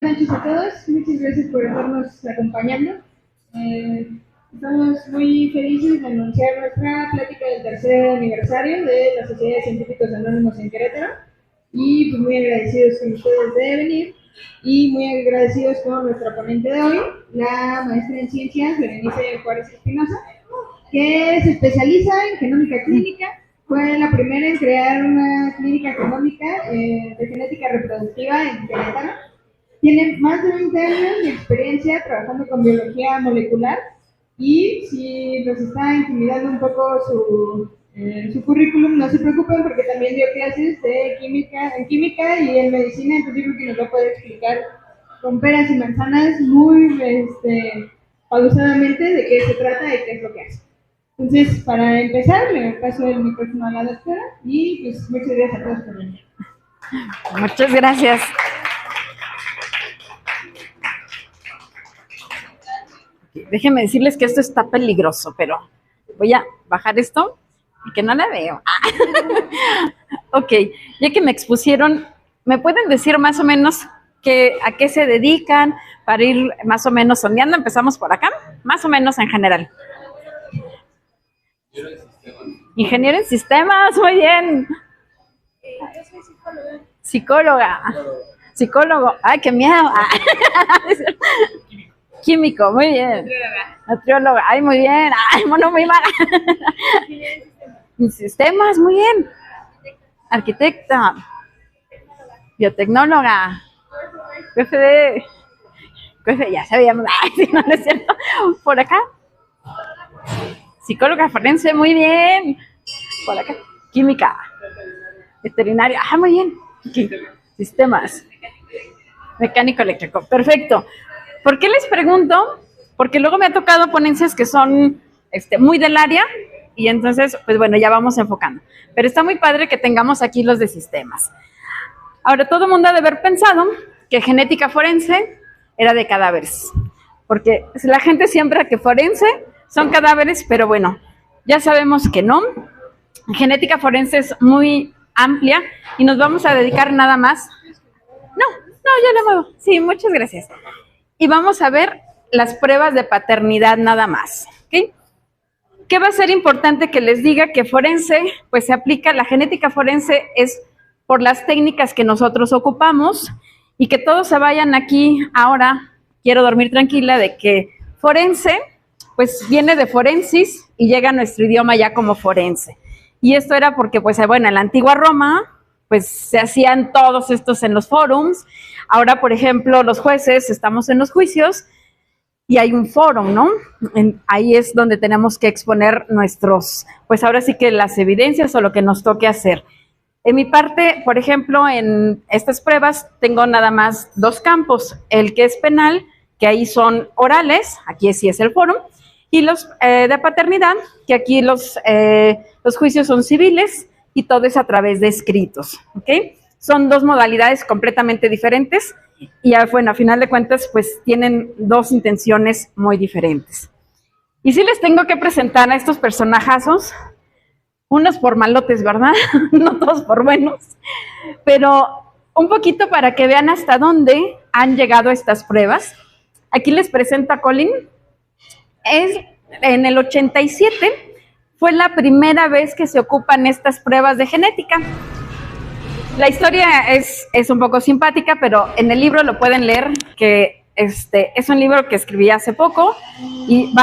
noches a todos, muchas gracias por estarnos acompañando. Estamos muy felices de anunciar nuestra plática del tercer aniversario de la Sociedad de Científicos Anónimos en Querétaro y pues muy agradecidos con ustedes de venir y muy agradecidos con nuestra ponente de hoy, la maestra en ciencias Berenice Juárez Espinosa, que se especializa en genómica clínica. Fue la primera en crear una clínica genómica de genética reproductiva en Querétaro. Tiene más de 20 años de experiencia trabajando con biología molecular y si nos está intimidando un poco su currículum, no se preocupen porque también dio clases de química y en medicina, entonces yo creo que nos lo puede explicar con peras y manzanas muy pausadamente de qué se trata y qué es lo que hace. Entonces, para empezar, le paso el micrófono a la doctora y pues muchas gracias a todos por venir. Muchas gracias. Déjenme decirles que esto está peligroso, pero voy a bajar esto y que no la veo. Ok, ya que me expusieron, ¿me pueden decir más o menos a qué se dedican para ir más o menos sondeando? Empezamos por acá, más o menos en general. Ingeniero en sistemas, muy bien. Yo soy psicóloga. Psicólogo, ay, qué miedo. Químico, muy bien. Nutrióloga, ay, muy bien. Ay, mono, muy mala. Sistemas, muy bien. Arquitecta. Biotecnóloga. QFD. Ya sabíamos. Ay, sí, no es cierto. Por acá. Psicóloga forense, muy bien. Por acá. Química. Veterinaria, muy bien. Sistemas. Mecánico eléctrico, perfecto. ¿Por qué les pregunto? Porque luego me ha tocado ponencias que son muy del área y entonces, pues bueno, ya vamos enfocando. Pero está muy padre que tengamos aquí los de sistemas. Ahora, todo el mundo ha de haber pensado que genética forense era de cadáveres, porque la gente siempre que forense son cadáveres, pero bueno, ya sabemos que no. Genética forense es muy amplia y nos vamos a dedicar nada más. No, yo le muevo. Sí, muchas gracias. Y vamos a ver las pruebas de paternidad nada más. ¿Okay? ¿Qué va a ser importante que les diga? Que forense, pues se aplica, la genética forense es por las técnicas que nosotros ocupamos y que todos se vayan aquí ahora, quiero dormir tranquila de que forense, pues viene de forensis y llega a nuestro idioma ya como forense. Y esto era porque, pues bueno, en la antigua Roma, pues se hacían todos estos en los forums. Ahora, por ejemplo, los jueces estamos en los juicios y hay un fórum, ¿no? Ahí es donde tenemos que exponer nuestros, pues ahora sí que las evidencias o lo que nos toque hacer. En mi parte, por ejemplo, en estas pruebas tengo nada más dos campos, el que es penal, que ahí son orales, aquí sí es el fórum, y los de paternidad, que aquí los juicios son civiles y todo es a través de escritos, ¿ok? Son dos modalidades completamente diferentes y, bueno, a final de cuentas, pues tienen dos intenciones muy diferentes. Y sí les tengo que presentar a estos personajazos, unos por malotes, ¿verdad? No todos por buenos, pero un poquito para que vean hasta dónde han llegado estas pruebas. Aquí les presento a Colin. En el 87 fue la primera vez que se ocupan estas pruebas de genética. La historia es un poco simpática, pero en el libro lo pueden leer, que es un libro que escribí hace poco y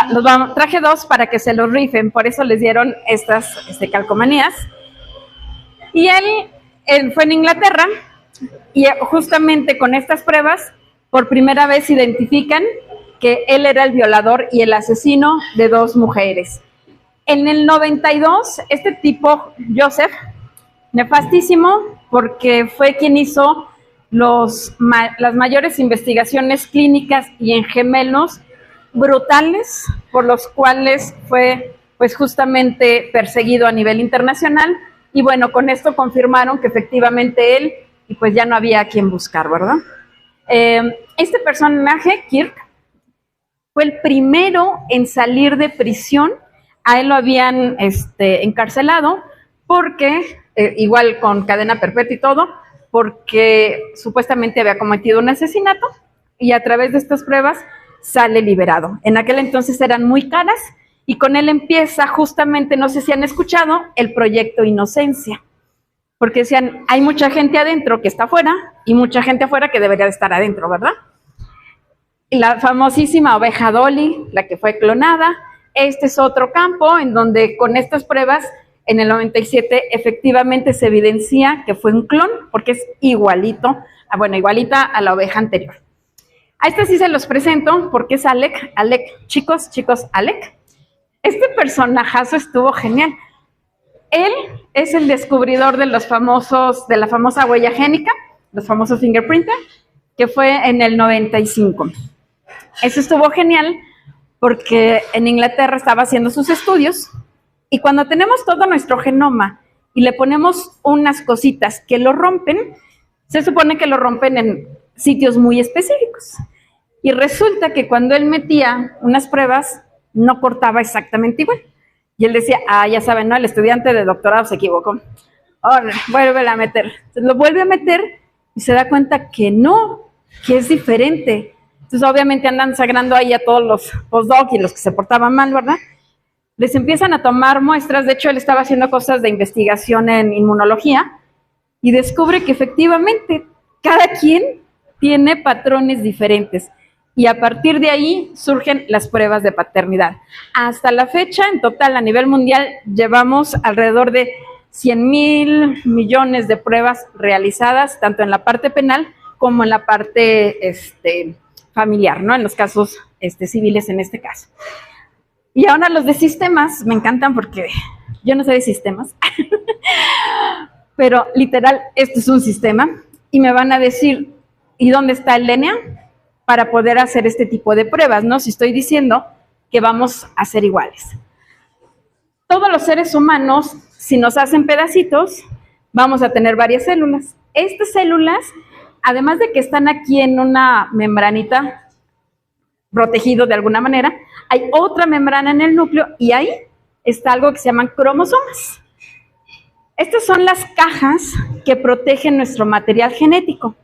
traje dos para que se los rifen, por eso les dieron estas calcomanías. Y él fue en Inglaterra y justamente con estas pruebas por primera vez identifican que él era el violador y el asesino de dos mujeres. En el 92, este tipo, Joseph, nefastísimo, porque fue quien hizo las mayores investigaciones clínicas y en gemelos brutales, por los cuales fue pues justamente perseguido a nivel internacional. Y bueno, con esto confirmaron que efectivamente él, y pues ya no había a quien buscar, ¿verdad? Este personaje, Kirk, fue el primero en salir de prisión. A él lo habían encarcelado porque, igual con cadena perpetua y todo, porque supuestamente había cometido un asesinato y a través de estas pruebas sale liberado. En aquel entonces eran muy caras y con él empieza justamente, no sé si han escuchado, el proyecto Inocencia, porque decían, hay mucha gente adentro que está afuera y mucha gente afuera que debería de estar adentro, ¿verdad? La famosísima oveja Dolly, la que fue clonada. Este es otro campo en donde con estas pruebas en el 97 efectivamente se evidencia que fue un clon, porque es igualito, igualita a la oveja anterior. A este sí se los presento porque es Alec, chicos, Alec. Este personajazo estuvo genial. Él es el descubridor de los famosos, de la famosa huella génica, los famosos fingerprinter, que fue en el 95. Eso estuvo genial porque en Inglaterra estaba haciendo sus estudios y cuando tenemos todo nuestro genoma y le ponemos unas cositas que lo rompen, se supone que lo rompen en sitios muy específicos. Y resulta que cuando él metía unas pruebas, no cortaba exactamente igual. Y él decía, ya saben, ¿no? El estudiante de doctorado se equivocó. Ahora, vuelve a meter. Entonces lo vuelve a meter y se da cuenta que no, que es diferente. Entonces obviamente andan sagrando ahí a todos los postdoc y los que se portaban mal, ¿verdad? Les empiezan a tomar muestras. De hecho, él estaba haciendo cosas de investigación en inmunología y descubre que efectivamente cada quien tiene patrones diferentes. Y a partir de ahí surgen las pruebas de paternidad. Hasta la fecha, en total, a nivel mundial, llevamos alrededor de 100,000 millones de pruebas realizadas, tanto en la parte penal como en la parte familiar, ¿no? En los casos civiles en este caso. Y ahora los de sistemas, me encantan porque yo no sé de sistemas, pero literal, esto es un sistema, y me van a decir, ¿y dónde está el DNA? Para poder hacer este tipo de pruebas, ¿no? Si estoy diciendo que vamos a ser iguales. Todos los seres humanos, si nos hacen pedacitos, vamos a tener varias células. Estas células, además de que están aquí en una membranita, protegido de alguna manera, hay otra membrana en el núcleo y ahí está algo que se llaman cromosomas. Estas son las cajas que protegen nuestro material genético.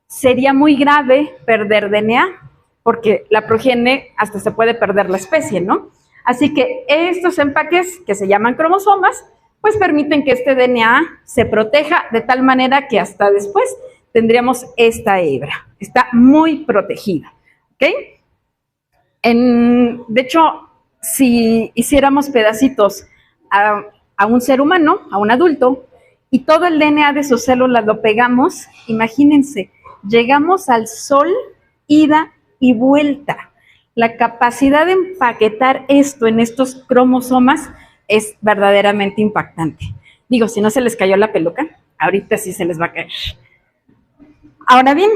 Sería muy grave perder DNA, porque la progenie hasta se puede perder la especie, ¿no? Así que estos empaques, que se llaman cromosomas, pues permiten que este DNA se proteja de tal manera que hasta después tendríamos esta hebra. Está muy protegida, ¿ok? De hecho, si hiciéramos pedacitos a un ser humano, a un adulto, y todo el DNA de sus células lo pegamos, imagínense, llegamos al sol, ida y vuelta. La capacidad de empaquetar esto en estos cromosomas es verdaderamente impactante. Digo, si no se les cayó la peluca, ahorita sí se les va a caer. Ahora bien,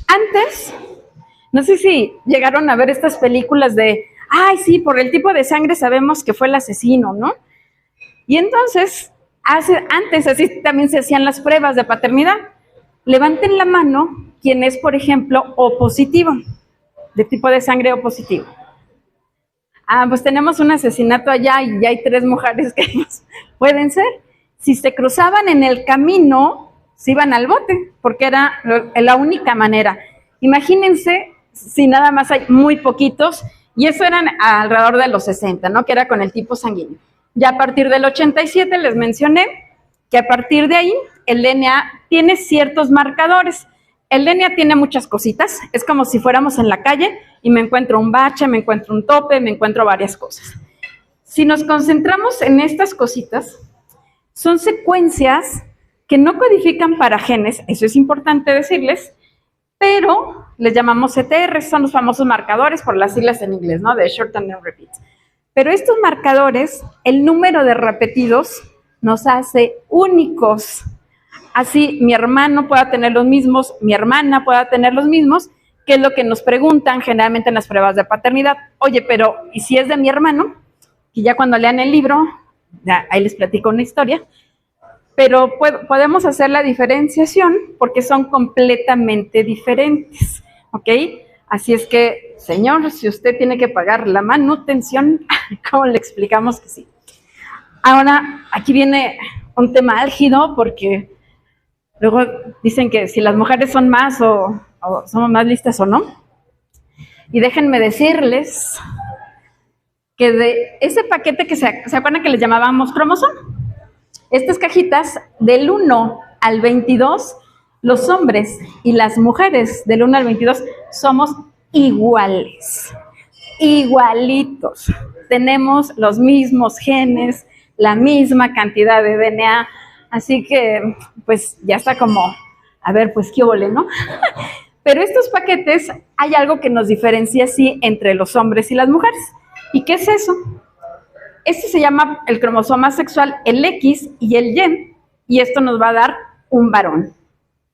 antes, no sé si llegaron a ver estas películas de, sí, por el tipo de sangre sabemos que fue el asesino, ¿no? Y entonces, antes así también se hacían las pruebas de paternidad. Levanten la mano quien es, por ejemplo, O positivo, de tipo de sangre O positivo. Pues tenemos un asesinato allá y ya hay 3 mujeres que pueden ser. Si se cruzaban en el camino, se iban al bote, porque era la única manera. Imagínense si nada más hay muy poquitos, y eso eran alrededor de los 60, ¿no? Que era con el tipo sanguíneo. Ya a partir del 87 les mencioné que a partir de ahí el DNA tiene ciertos marcadores. El DNA tiene muchas cositas, es como si fuéramos en la calle y me encuentro un bache, me encuentro un tope, me encuentro varias cosas. Si nos concentramos en estas cositas, son secuencias que no codifican para genes, eso es importante decirles, pero les llamamos CTR, son los famosos marcadores por las siglas en inglés, ¿no? De short and repeat. Pero estos marcadores, el número de repetidos nos hace únicos. Así mi hermano pueda tener los mismos, mi hermana pueda tener los mismos, que es lo que nos preguntan generalmente en las pruebas de paternidad. Oye, pero ¿y si es de mi hermano? Y ya cuando lean el libro, ya, ahí les platico una historia, pero podemos hacer la diferenciación porque son completamente diferentes, ¿ok? Así es que, señor, si usted tiene que pagar la manutención, ¿cómo le explicamos que sí? Ahora, aquí viene un tema álgido porque luego dicen que si las mujeres son más o o somos más listas o no. Y déjenme decirles que de ese paquete que se acuerdan que les llamábamos cromosoma, estas cajitas del 1 al 22, los hombres y las mujeres del 1 al 22 somos iguales, igualitos. Tenemos los mismos genes, la misma cantidad de DNA, así que pues ya está como, a ver, pues qué ole, ¿no? Pero estos paquetes, hay algo que nos diferencia, sí, entre los hombres y las mujeres. ¿Y qué es eso? Este se llama el cromosoma sexual, el X y el Y, y esto nos va a dar un varón.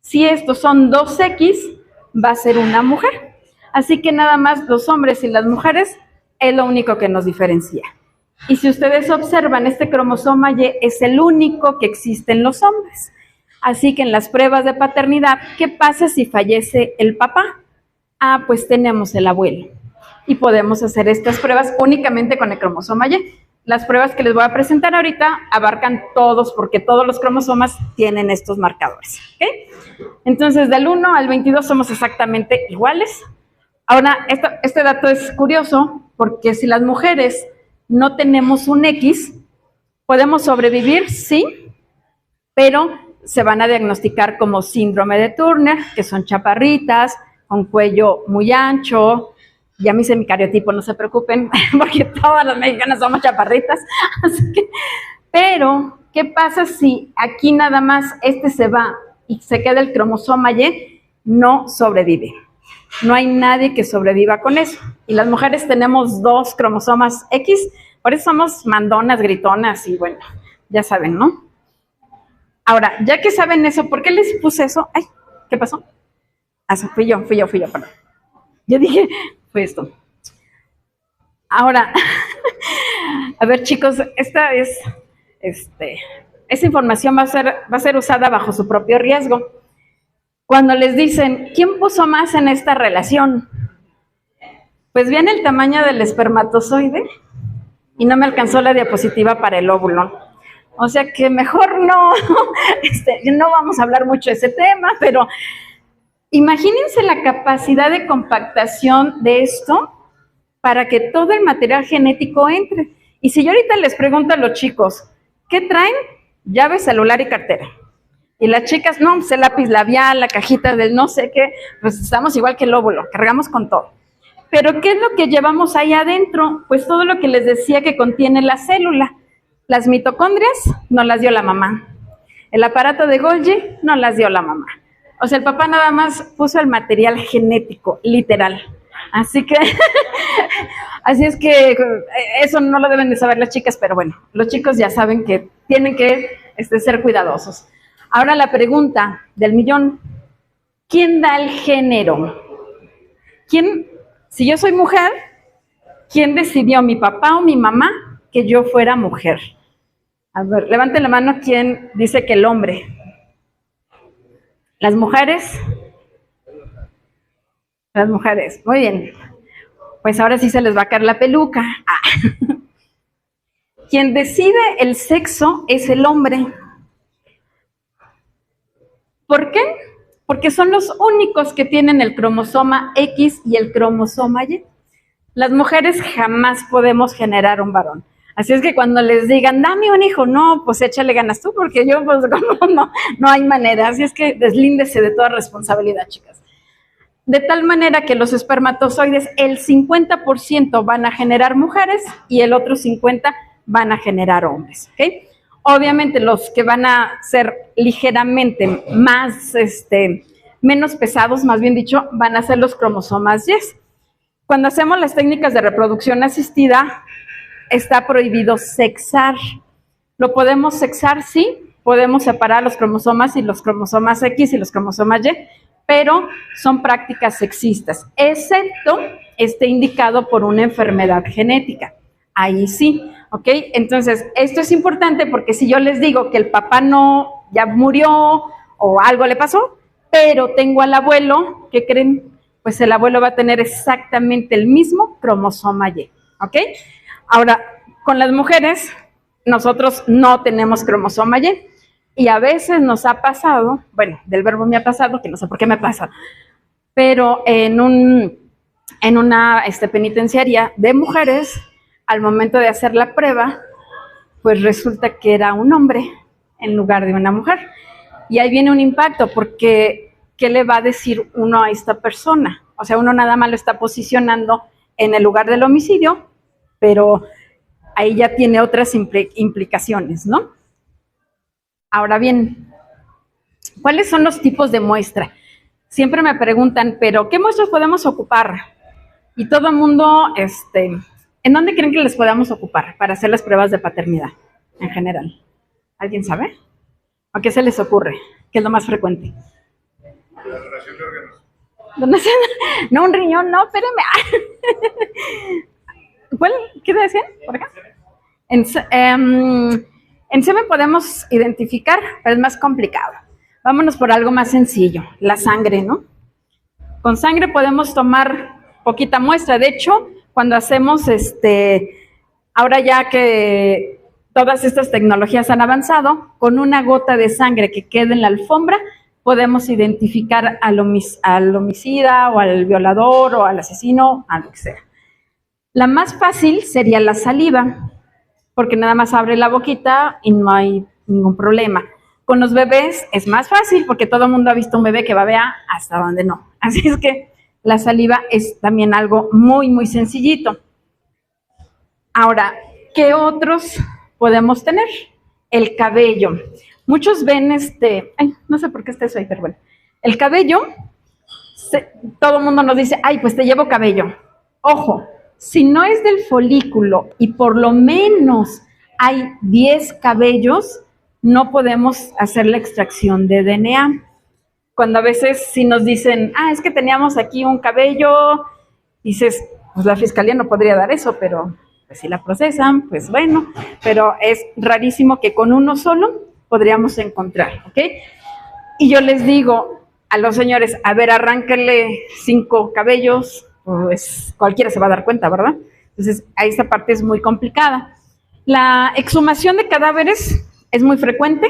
Si estos son 2X, va a ser una mujer. Así que nada más los hombres y las mujeres es lo único que nos diferencia. Y si ustedes observan, este cromosoma Y es el único que existe en los hombres. Así que en las pruebas de paternidad, ¿qué pasa si fallece el papá? Ah, pues tenemos el abuelo. Y podemos hacer estas pruebas únicamente con el cromosoma Y. Las pruebas que les voy a presentar ahorita abarcan todos, porque todos los cromosomas tienen estos marcadores. ¿Okay? Entonces, del 1 al 22 somos exactamente iguales. Ahora, este dato es curioso, porque si las mujeres no tenemos un X, podemos sobrevivir, sí, pero se van a diagnosticar como síndrome de Turner, que son chaparritas, con cuello muy ancho. Ya me hice mi cariotipo, no se preocupen, porque todas las mexicanas somos chaparritas. Así que, pero, ¿qué pasa si aquí nada más este se va y se queda el cromosoma Y? No sobrevive. No hay nadie que sobreviva con eso. Y las mujeres tenemos 2 cromosomas X, por eso somos mandonas, gritonas y bueno, ya saben, ¿no? Ahora, ya que saben eso, ¿por qué les puse eso? Ay, ¿qué pasó? Ah, fui yo, perdón. Yo dije, fue esto. Ahora, a ver, chicos, esta información va a ser usada bajo su propio riesgo. Cuando les dicen, ¿quién puso más en esta relación? Pues viene el tamaño del espermatozoide y no me alcanzó la diapositiva para el óvulo. O sea que mejor no vamos a hablar mucho de ese tema, pero imagínense la capacidad de compactación de esto para que todo el material genético entre. Y si yo ahorita les pregunto a los chicos, ¿qué traen? Llave, celular y cartera. Y las chicas, no, pues el lápiz labial, la cajita del no sé qué, pues estamos igual que el óvulo, cargamos con todo. Pero ¿qué es lo que llevamos ahí adentro? Pues todo lo que les decía que contiene la célula. Las mitocondrias nos las dio la mamá. El aparato de Golgi nos las dio la mamá. O sea, el papá nada más puso el material genético, literal. Así que, así es que eso no lo deben de saber las chicas, pero bueno, los chicos ya saben que tienen que ser cuidadosos. Ahora la pregunta del millón, ¿quién da el género? ¿Quién, si yo soy mujer, quién decidió, mi papá o mi mamá, que yo fuera mujer? A ver, levanten la mano, ¿quién dice que el hombre? ¿Las mujeres? Las mujeres, muy bien. Pues ahora sí se les va a caer la peluca. Ah. Quien decide el sexo es el hombre. ¿Por qué? Porque son los únicos que tienen el cromosoma X y el cromosoma Y. Las mujeres jamás podemos generar un varón. Así es que cuando les digan, dame un hijo, no, pues échale ganas tú, porque yo, pues, no hay manera. Así es que deslíndese de toda responsabilidad, chicas. De tal manera que los espermatozoides, el 50% van a generar mujeres y el otro 50% van a generar hombres, ¿ok? Obviamente los que van a ser ligeramente más, menos pesados, más bien dicho, van a ser los cromosomas Y. Cuando hacemos las técnicas de reproducción asistida, está prohibido sexar. ¿Lo podemos sexar? Sí. Podemos separar los cromosomas y los cromosomas X y los cromosomas Y, pero son prácticas sexistas, excepto esté indicado por una enfermedad genética. Ahí sí, ¿ok? Entonces, esto es importante porque si yo les digo que el papá no, ya murió o algo le pasó, pero tengo al abuelo, ¿qué creen? Pues el abuelo va a tener exactamente el mismo cromosoma Y, ¿ok? Ahora, con las mujeres, nosotros no tenemos cromosoma Y. Y a veces nos ha pasado, bueno, del verbo me ha pasado, que no sé por qué me pasa, pero en una penitenciaria de mujeres, al momento de hacer la prueba, pues resulta que era un hombre en lugar de una mujer. Y ahí viene un impacto, porque ¿qué le va a decir uno a esta persona? O sea, uno nada más lo está posicionando en el lugar del homicidio, pero ahí ya tiene otras implicaciones, ¿no? Ahora bien, ¿cuáles son los tipos de muestra? Siempre me preguntan, ¿pero qué muestras podemos ocupar? Y todo el mundo, ¿en dónde creen que les podamos ocupar para hacer las pruebas de paternidad en general? ¿Alguien sabe? ¿O qué se les ocurre? ¿Qué es lo más frecuente? La donación de órganos. ¿Donación? No, un riñón, no, espérenme. ¿Cuál? ¿Qué decían? ¿Por acá? En semen podemos identificar, pero es más complicado. Vámonos por algo más sencillo, la sangre, ¿no? Con sangre podemos tomar poquita muestra. De hecho, cuando hacemos ahora ya que todas estas tecnologías han avanzado, con una gota de sangre que quede en la alfombra, podemos identificar al homicida o al violador o al asesino, a lo que sea. La más fácil sería la saliva, porque nada más abre la boquita y no hay ningún problema. Con los bebés es más fácil, porque todo el mundo ha visto un bebé que babea hasta donde no. Así es que la saliva es también algo muy, muy sencillito. Ahora, ¿qué otros podemos tener? El cabello. Muchos ven no sé por qué está eso ahí, pero bueno. El cabello, todo el mundo nos dice, ay, pues te llevo cabello. Ojo, si no es del folículo y por lo menos hay 10 cabellos, no podemos hacer la extracción de DNA. Cuando a veces si nos dicen, es que teníamos aquí un cabello, dices, pues la fiscalía no podría dar eso, pero pues si la procesan, pues bueno, pero es rarísimo que con uno solo podríamos encontrar, ¿ok? Y yo les digo a los señores, a ver, arránquenle 5 cabellos, pues cualquiera se va a dar cuenta, ¿verdad? Entonces, esta parte es muy complicada. La exhumación de cadáveres es muy frecuente,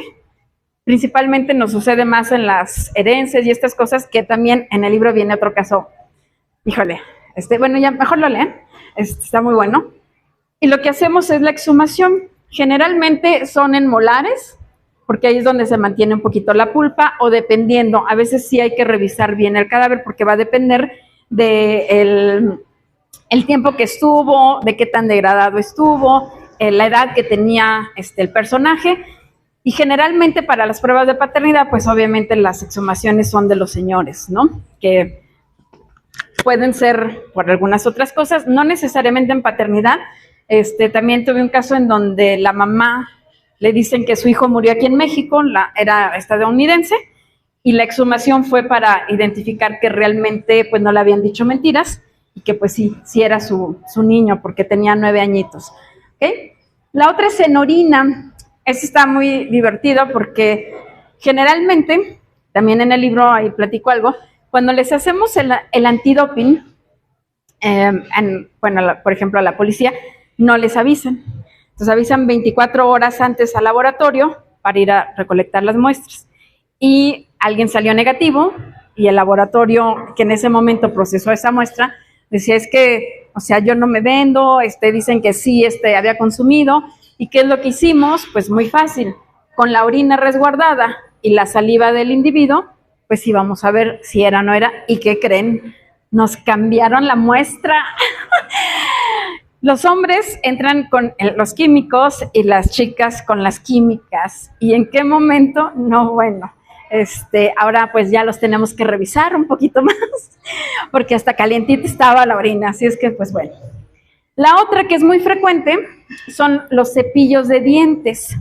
principalmente nos sucede más en las herencias y estas cosas, que también en el libro viene otro caso, híjole, bueno, ya mejor lo leen, está muy bueno. Y lo que hacemos es la exhumación. Generalmente son en molares, porque ahí es donde se mantiene un poquito la pulpa, o dependiendo, a veces sí hay que revisar bien el cadáver, porque va a depender de el tiempo que estuvo, de qué tan degradado estuvo, la edad que tenía el personaje. Y generalmente para las pruebas de paternidad, pues obviamente las exhumaciones son de los señores, ¿no? Que pueden ser por algunas otras cosas, no necesariamente en paternidad. También tuve un caso en donde la mamá le dicen que su hijo murió aquí en México, era estadounidense, y la exhumación fue para identificar que realmente pues no le habían dicho mentiras y que pues sí era su niño, porque tenía 9 añitos. ¿Okay? La otra es en orina. Eso está muy divertido porque generalmente, también en el libro ahí platico algo, cuando les hacemos el antidoping, por ejemplo a la policía, no les avisan. Entonces avisan 24 horas antes al laboratorio para ir a recolectar las muestras. Y alguien salió negativo y el laboratorio que en ese momento procesó esa muestra decía, es que, o sea, yo no me vendo, dicen que sí, había consumido. ¿Y qué es lo que hicimos? Pues muy fácil, con la orina resguardada y la saliva del individuo, pues íbamos a ver si era o no era. ¿Y qué creen? Nos cambiaron la muestra. Los hombres entran con los químicos y las chicas con las químicas. ¿Y en qué momento? No, bueno, ahora pues ya los tenemos que revisar un poquito más, porque hasta calientita estaba la orina, así es que pues bueno. La otra que es muy frecuente son los cepillos de dientes.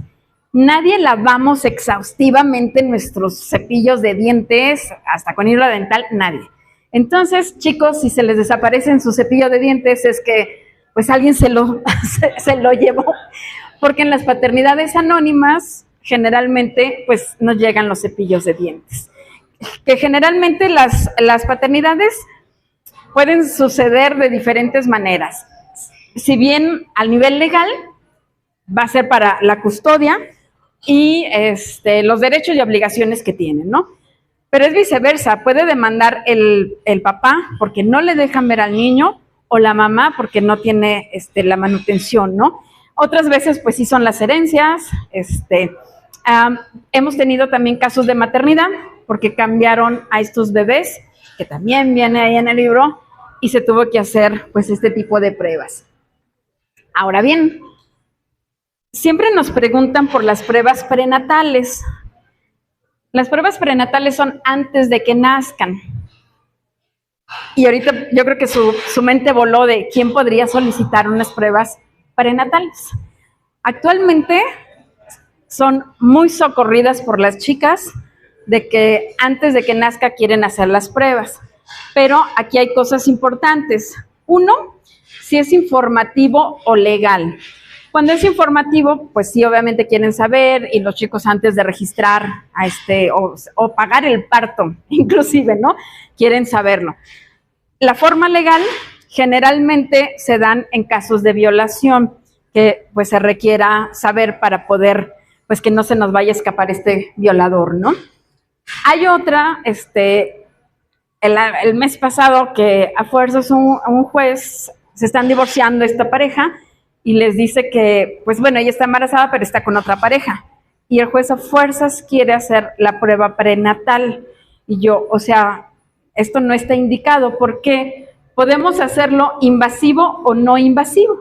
Nadie lavamos exhaustivamente nuestros cepillos de dientes, hasta con hilo dental, nadie. Entonces, chicos, si se les desaparece su cepillo de dientes, es que pues alguien se lo llevó, porque en las paternidades anónimas generalmente pues nos llegan los cepillos de dientes. Que generalmente las paternidades pueden suceder de diferentes maneras. Si bien al nivel legal va a ser para la custodia y los derechos y obligaciones que tienen, ¿no? Pero es viceversa, puede demandar el papá porque no le dejan ver al niño o la mamá porque no tiene la manutención, ¿no? Otras veces, pues sí son las herencias. Hemos tenido también casos de maternidad porque cambiaron a estos bebés, que también viene ahí en el libro, y se tuvo que hacer pues este tipo de pruebas. Ahora bien, siempre nos preguntan por las pruebas prenatales. Las pruebas prenatales son antes de que nazcan. Y ahorita yo creo que su mente voló de quién podría solicitar unas pruebas prenatales. Actualmente son muy socorridas por las chicas de que antes de que nazca quieren hacer las pruebas. Pero aquí hay cosas importantes. Uno, si es informativo o legal. Cuando es informativo, pues sí, obviamente quieren saber, y los chicos antes de registrar o pagar el parto, inclusive, ¿no? Quieren saberlo. La forma legal generalmente se dan en casos de violación, que pues se requiera saber para poder, pues que no se nos vaya a escapar este violador, ¿no? Hay otra, el mes pasado que a fuerzas un juez, se están divorciando esta pareja, y les dice que, pues bueno, ella está embarazada, pero está con otra pareja. Y el juez a fuerzas quiere hacer la prueba prenatal. Y yo, o sea, esto no está indicado porque podemos hacerlo invasivo o no invasivo.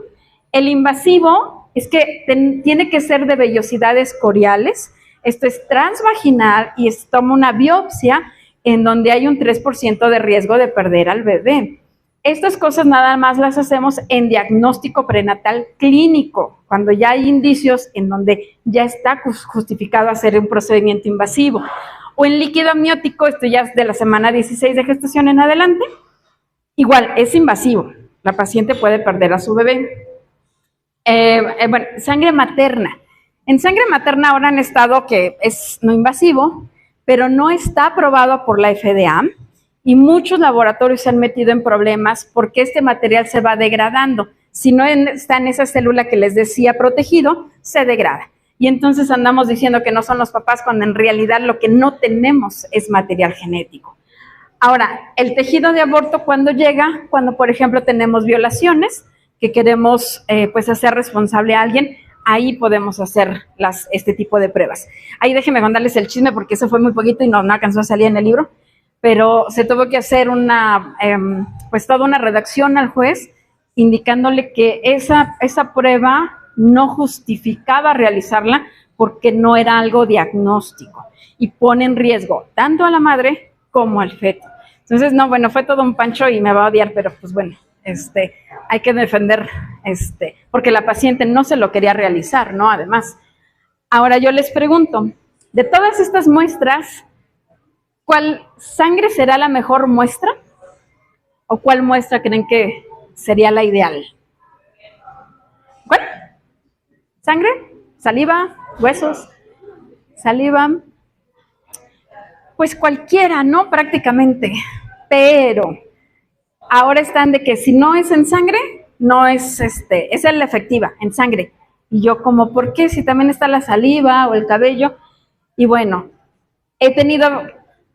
El invasivo es que tiene que ser de vellosidades coriales. Esto es transvaginal y se toma una biopsia en donde hay un 3% de riesgo de perder al bebé. Estas cosas nada más las hacemos en diagnóstico prenatal clínico, cuando ya hay indicios en donde ya está justificado hacer un procedimiento invasivo. O en líquido amniótico, esto ya es de la semana 16 de gestación en adelante, igual es invasivo, la paciente puede perder a su bebé. Bueno, sangre materna. En sangre materna ahora han estado que es no invasivo, pero no está aprobado por la FDA. Y muchos laboratorios se han metido en problemas porque este material se va degradando. Si no está en esa célula que les decía protegido, se degrada. Y entonces andamos diciendo que no son los papás cuando en realidad lo que no tenemos es material genético. Ahora, el tejido de aborto cuando llega, cuando por ejemplo tenemos violaciones, que queremos pues hacer responsable a alguien, ahí podemos hacer este tipo de pruebas. Ahí déjenme contarles el chisme porque eso fue muy poquito y no alcanzó a salir en el libro. Pero se tuvo que hacer pues toda una redacción al juez indicándole que esa prueba no justificaba realizarla porque no era algo diagnóstico y pone en riesgo tanto a la madre como al feto. Entonces, no, bueno, fue todo un pancho y me va a odiar, pero pues bueno, hay que defender, porque la paciente no se lo quería realizar, ¿no? Además, ahora yo les pregunto, de todas estas muestras, ¿cuál sangre será la mejor muestra? ¿O cuál muestra creen que sería la ideal? ¿Cuál? ¿Sangre? ¿Saliva? ¿Huesos? ¿Saliva? Pues cualquiera, ¿no? Prácticamente. Pero ahora están de que si no es en sangre, no es esa es la efectiva, en sangre. Y yo como, ¿por qué? Si también está la saliva o el cabello. Y bueno,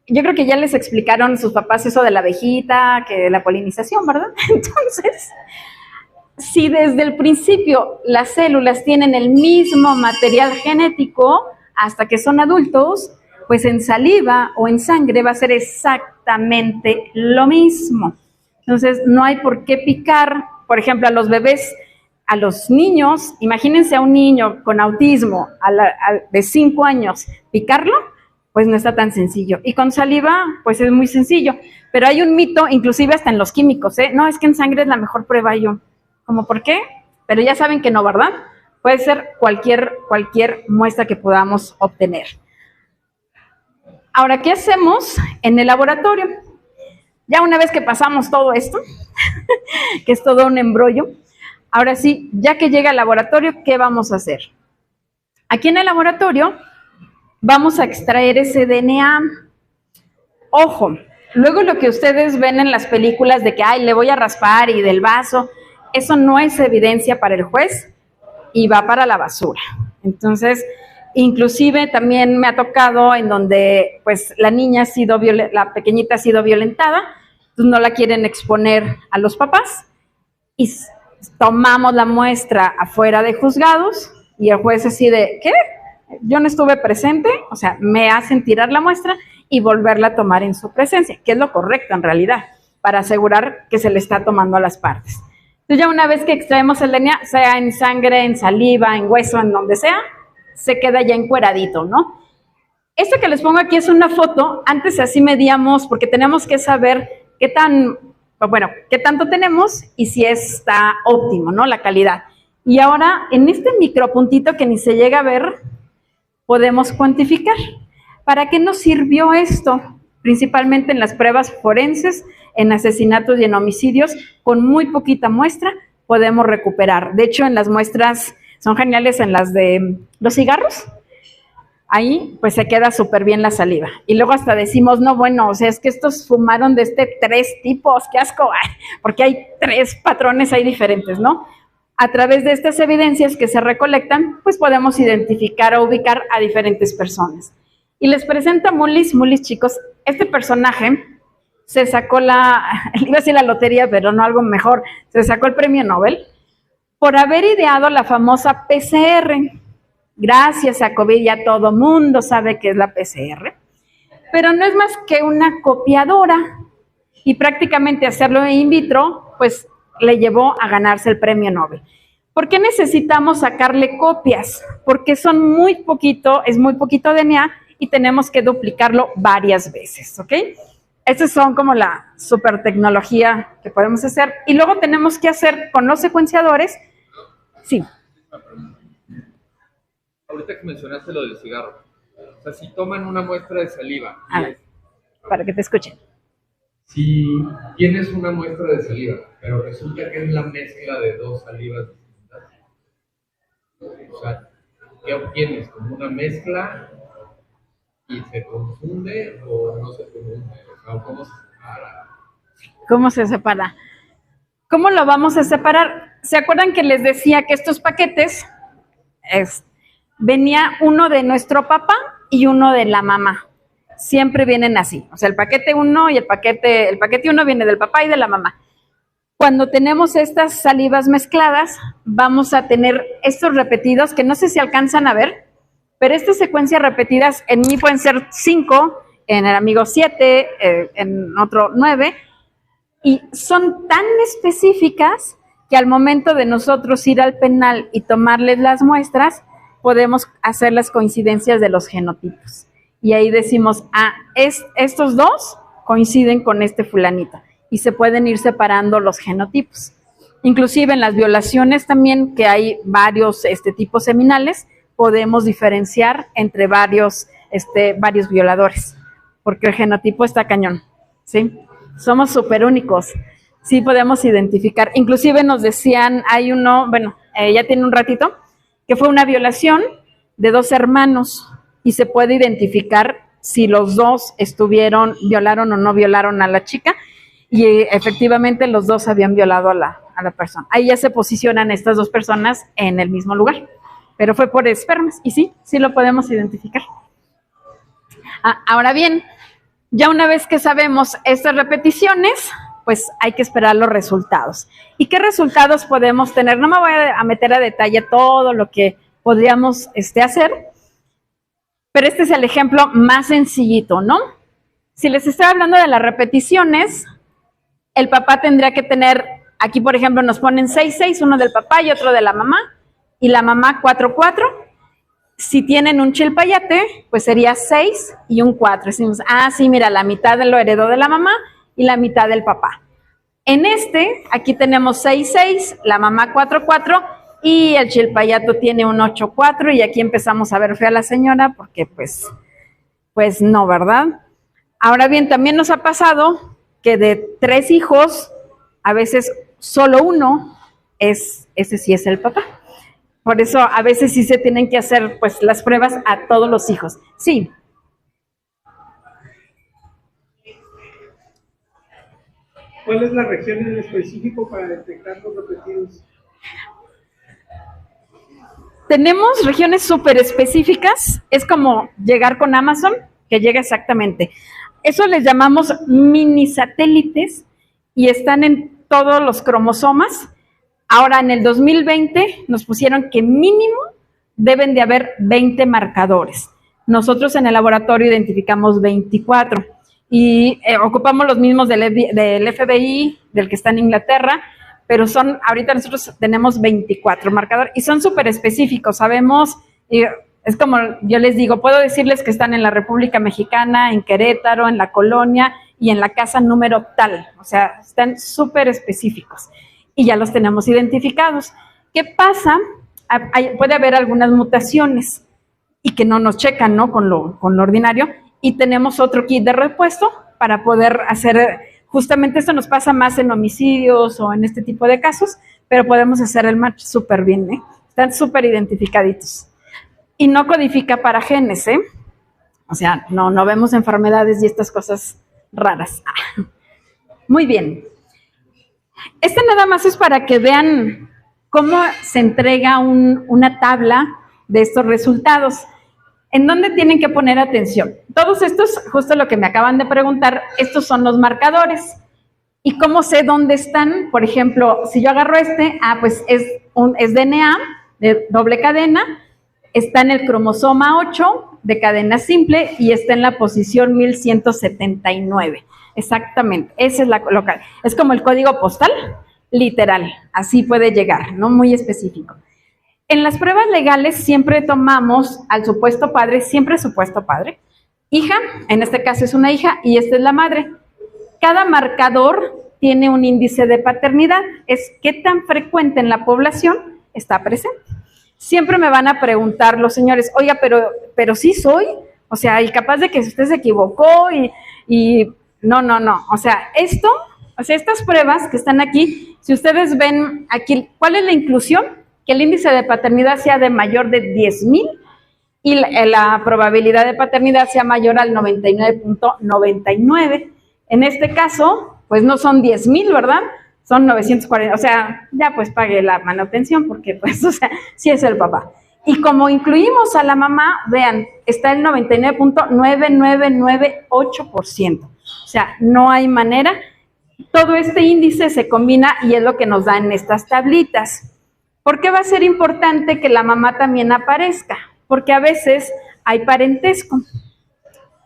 yo creo que ya les explicaron sus papás eso de la abejita, que la polinización, ¿verdad? Entonces, si desde el principio las células tienen el mismo material genético hasta que son adultos, pues en saliva o en sangre va a ser exactamente lo mismo. Entonces, no hay por qué picar, por ejemplo, a los bebés, a los niños, imagínense a un niño con autismo de 5 años, picarlo, pues no está tan sencillo. Y con saliva, pues es muy sencillo. Pero hay un mito, inclusive hasta en los químicos, ¿eh? No, es que en sangre es la mejor prueba. Yo, ¿cómo por qué? Pero ya saben que no, ¿verdad? Puede ser cualquier muestra que podamos obtener. Ahora, ¿qué hacemos en el laboratorio? Ya una vez que pasamos todo esto, que es todo un embrollo, ahora sí, ya que llega al laboratorio, ¿qué vamos a hacer? Aquí en el laboratorio vamos a extraer ese DNA. Ojo, luego lo que ustedes ven en las películas de que, ay, le voy a raspar y del vaso, eso no es evidencia para el juez y va para la basura. Entonces, Inclusive también me ha tocado en donde pues la niña ha sido la pequeñita ha sido violentada, pues no la quieren exponer a los papás y tomamos la muestra afuera de juzgados y el juez así de, ¿qué? Yo no estuve presente, o sea, me hacen tirar la muestra y volverla a tomar en su presencia, que es lo correcto en realidad, para asegurar que se le está tomando a las partes. Entonces ya una vez que extraemos el DNA, sea en sangre, en saliva, en hueso, en donde sea, se queda ya encueradito, ¿no? Esto que les pongo aquí es una foto, antes así medíamos, porque tenemos que saber qué tanto tenemos y si está óptimo, ¿no? La calidad. Y ahora, en este micropuntito que ni se llega a ver, podemos cuantificar. ¿Para qué nos sirvió esto? Principalmente en las pruebas forenses, en asesinatos y en homicidios, con muy poquita muestra podemos recuperar. De hecho, en las muestras, son geniales en las de los cigarros, ahí pues se queda súper bien la saliva. Y luego hasta decimos, no, bueno, o sea, es que estos fumaron de 3 tipos, qué asco, porque hay 3 patrones ahí diferentes, ¿no? A través de estas evidencias que se recolectan, pues podemos identificar o ubicar a diferentes personas. Y les presento a Mullis, chicos, este personaje se sacó iba a decir la lotería, pero no algo mejor, se sacó el premio Nobel por haber ideado la famosa PCR. Gracias a COVID ya todo mundo sabe qué es la PCR, pero no es más que una copiadora y prácticamente hacerlo in vitro, pues le llevó a ganarse el premio Nobel. ¿Por qué necesitamos sacarle copias? Porque es muy poquito DNA y tenemos que duplicarlo varias veces, ¿ok? Estas son como la super tecnología que podemos hacer. Y luego tenemos que hacer con los secuenciadores. Sí. Ahorita que mencionaste lo del cigarro, o sea, si toman una muestra de saliva, Para que te escuchen. si tienes una muestra de saliva, pero resulta que es la mezcla de 2 salivas distintas, o sea, ¿qué obtienes? ¿Como una mezcla y se confunde o no se confunde? O sea, ¿cómo se separa? ¿Cómo se separa? ¿Cómo lo vamos a separar? ¿Se acuerdan que les decía que estos paquetes venía uno de nuestro papá y uno de la mamá? Siempre vienen así. O sea, el paquete 1 y el paquete 1 viene del papá y de la mamá. Cuando tenemos estas salivas mezcladas, vamos a tener estos repetidos, que no sé si alcanzan a ver, pero estas secuencias repetidas en mí pueden ser 5, en el amigo 7, en otro 9, y son tan específicas que al momento de nosotros ir al penal y tomarles las muestras, podemos hacer las coincidencias de los genotipos. Y ahí decimos, estos 2 coinciden con este fulanito. Y se pueden ir separando los genotipos. Inclusive en las violaciones también, que hay varios tipos seminales, podemos diferenciar entre varios violadores, porque el genotipo está cañón, ¿sí? Somos súper únicos, sí podemos identificar. Inclusive nos decían, hay uno, ya tiene un ratito, que fue una violación de 2 hermanos y se puede identificar si los 2 violaron o no violaron a la chica, y efectivamente los 2 habían violado a la persona. Ahí ya se posicionan estas 2 personas en el mismo lugar, pero fue por espermas y sí lo podemos identificar. Ahora bien, ya una vez que sabemos estas repeticiones, pues hay que esperar los resultados. ¿Y qué resultados podemos tener? No me voy a meter a detalle todo lo que podríamos hacer, pero este es el ejemplo más sencillito, ¿no? Si les estoy hablando de las repeticiones, el papá tendría que tener, aquí por ejemplo nos ponen 6, uno del papá y otro de la mamá, y la mamá 4. Si tienen un chilpayate, pues sería 6 y un 4. Decimos, sí, mira, la mitad lo heredó de la mamá y la mitad del papá. En aquí tenemos 6, la mamá 4, y el chilpayato tiene un 8, y aquí empezamos a ver fea a la señora porque pues no, ¿verdad? Ahora bien, también nos ha pasado que de 3 hijos, a veces solo uno ese sí es el papá. Por eso a veces sí se tienen que hacer pues las pruebas a todos los hijos. Sí. ¿Cuál es la región en específico para detectar los repetidos? Tenemos regiones súper específicas, es como llegar con Amazon, que llega exactamente. Eso les llamamos mini satélites y están en todos los cromosomas. Ahora, en el 2020 nos pusieron que mínimo deben de haber 20 marcadores. Nosotros en el laboratorio identificamos 24 y ocupamos los mismos del FBI, del que está en Inglaterra, pero ahorita nosotros tenemos 24 marcadores y son súper específicos, sabemos, es como yo les digo, puedo decirles que están en la República Mexicana, en Querétaro, en la Colonia y en la casa número tal, o sea, están súper específicos y ya los tenemos identificados. ¿Qué pasa? Puede haber algunas mutaciones y que no nos checan, ¿no? Con lo ordinario, y tenemos otro kit de repuesto para poder hacer, justamente esto nos pasa más en homicidios o en este tipo de casos, pero podemos hacer el match súper bien, ¿eh? Están súper identificaditos. Y no codifica para genes, ¿eh? O sea, no vemos enfermedades y estas cosas raras. Muy bien. Este nada más es para que vean cómo se entrega una tabla de estos resultados. ¿En dónde tienen que poner atención? Todos estos, justo lo que me acaban de preguntar, estos son los marcadores. ¿Y cómo sé dónde están? Por ejemplo, si yo agarro pues es DNA de doble cadena, está en el cromosoma 8 de cadena simple y está en la posición 1179. Exactamente, esa es la local. Es como el código postal, literal, así puede llegar, ¿no? Muy específico. En las pruebas legales siempre tomamos al supuesto padre, siempre supuesto padre, hija, en este caso es una hija y esta es la madre. Cada marcador tiene un índice de paternidad, es qué tan frecuente en la población está presente. Siempre me van a preguntar los señores, oiga, pero sí soy, o sea, y capaz de que usted se equivocó y no, o sea, estas pruebas que están aquí, si ustedes ven aquí, ¿cuál es la inclusión? Que el índice de paternidad sea de mayor de 10,000 y la probabilidad de paternidad sea mayor al 99.99. En este caso, pues no son 10,000, ¿verdad? Son 940, o sea, ya pues pague la manutención porque pues, o sea, sí es el papá. Y como incluimos a la mamá, vean, está el 99.9998%. O sea, no hay manera. Todo este índice se combina y es lo que nos da en estas tablitas. ¿Por qué va a ser importante que la mamá también aparezca? Porque a veces hay parentesco.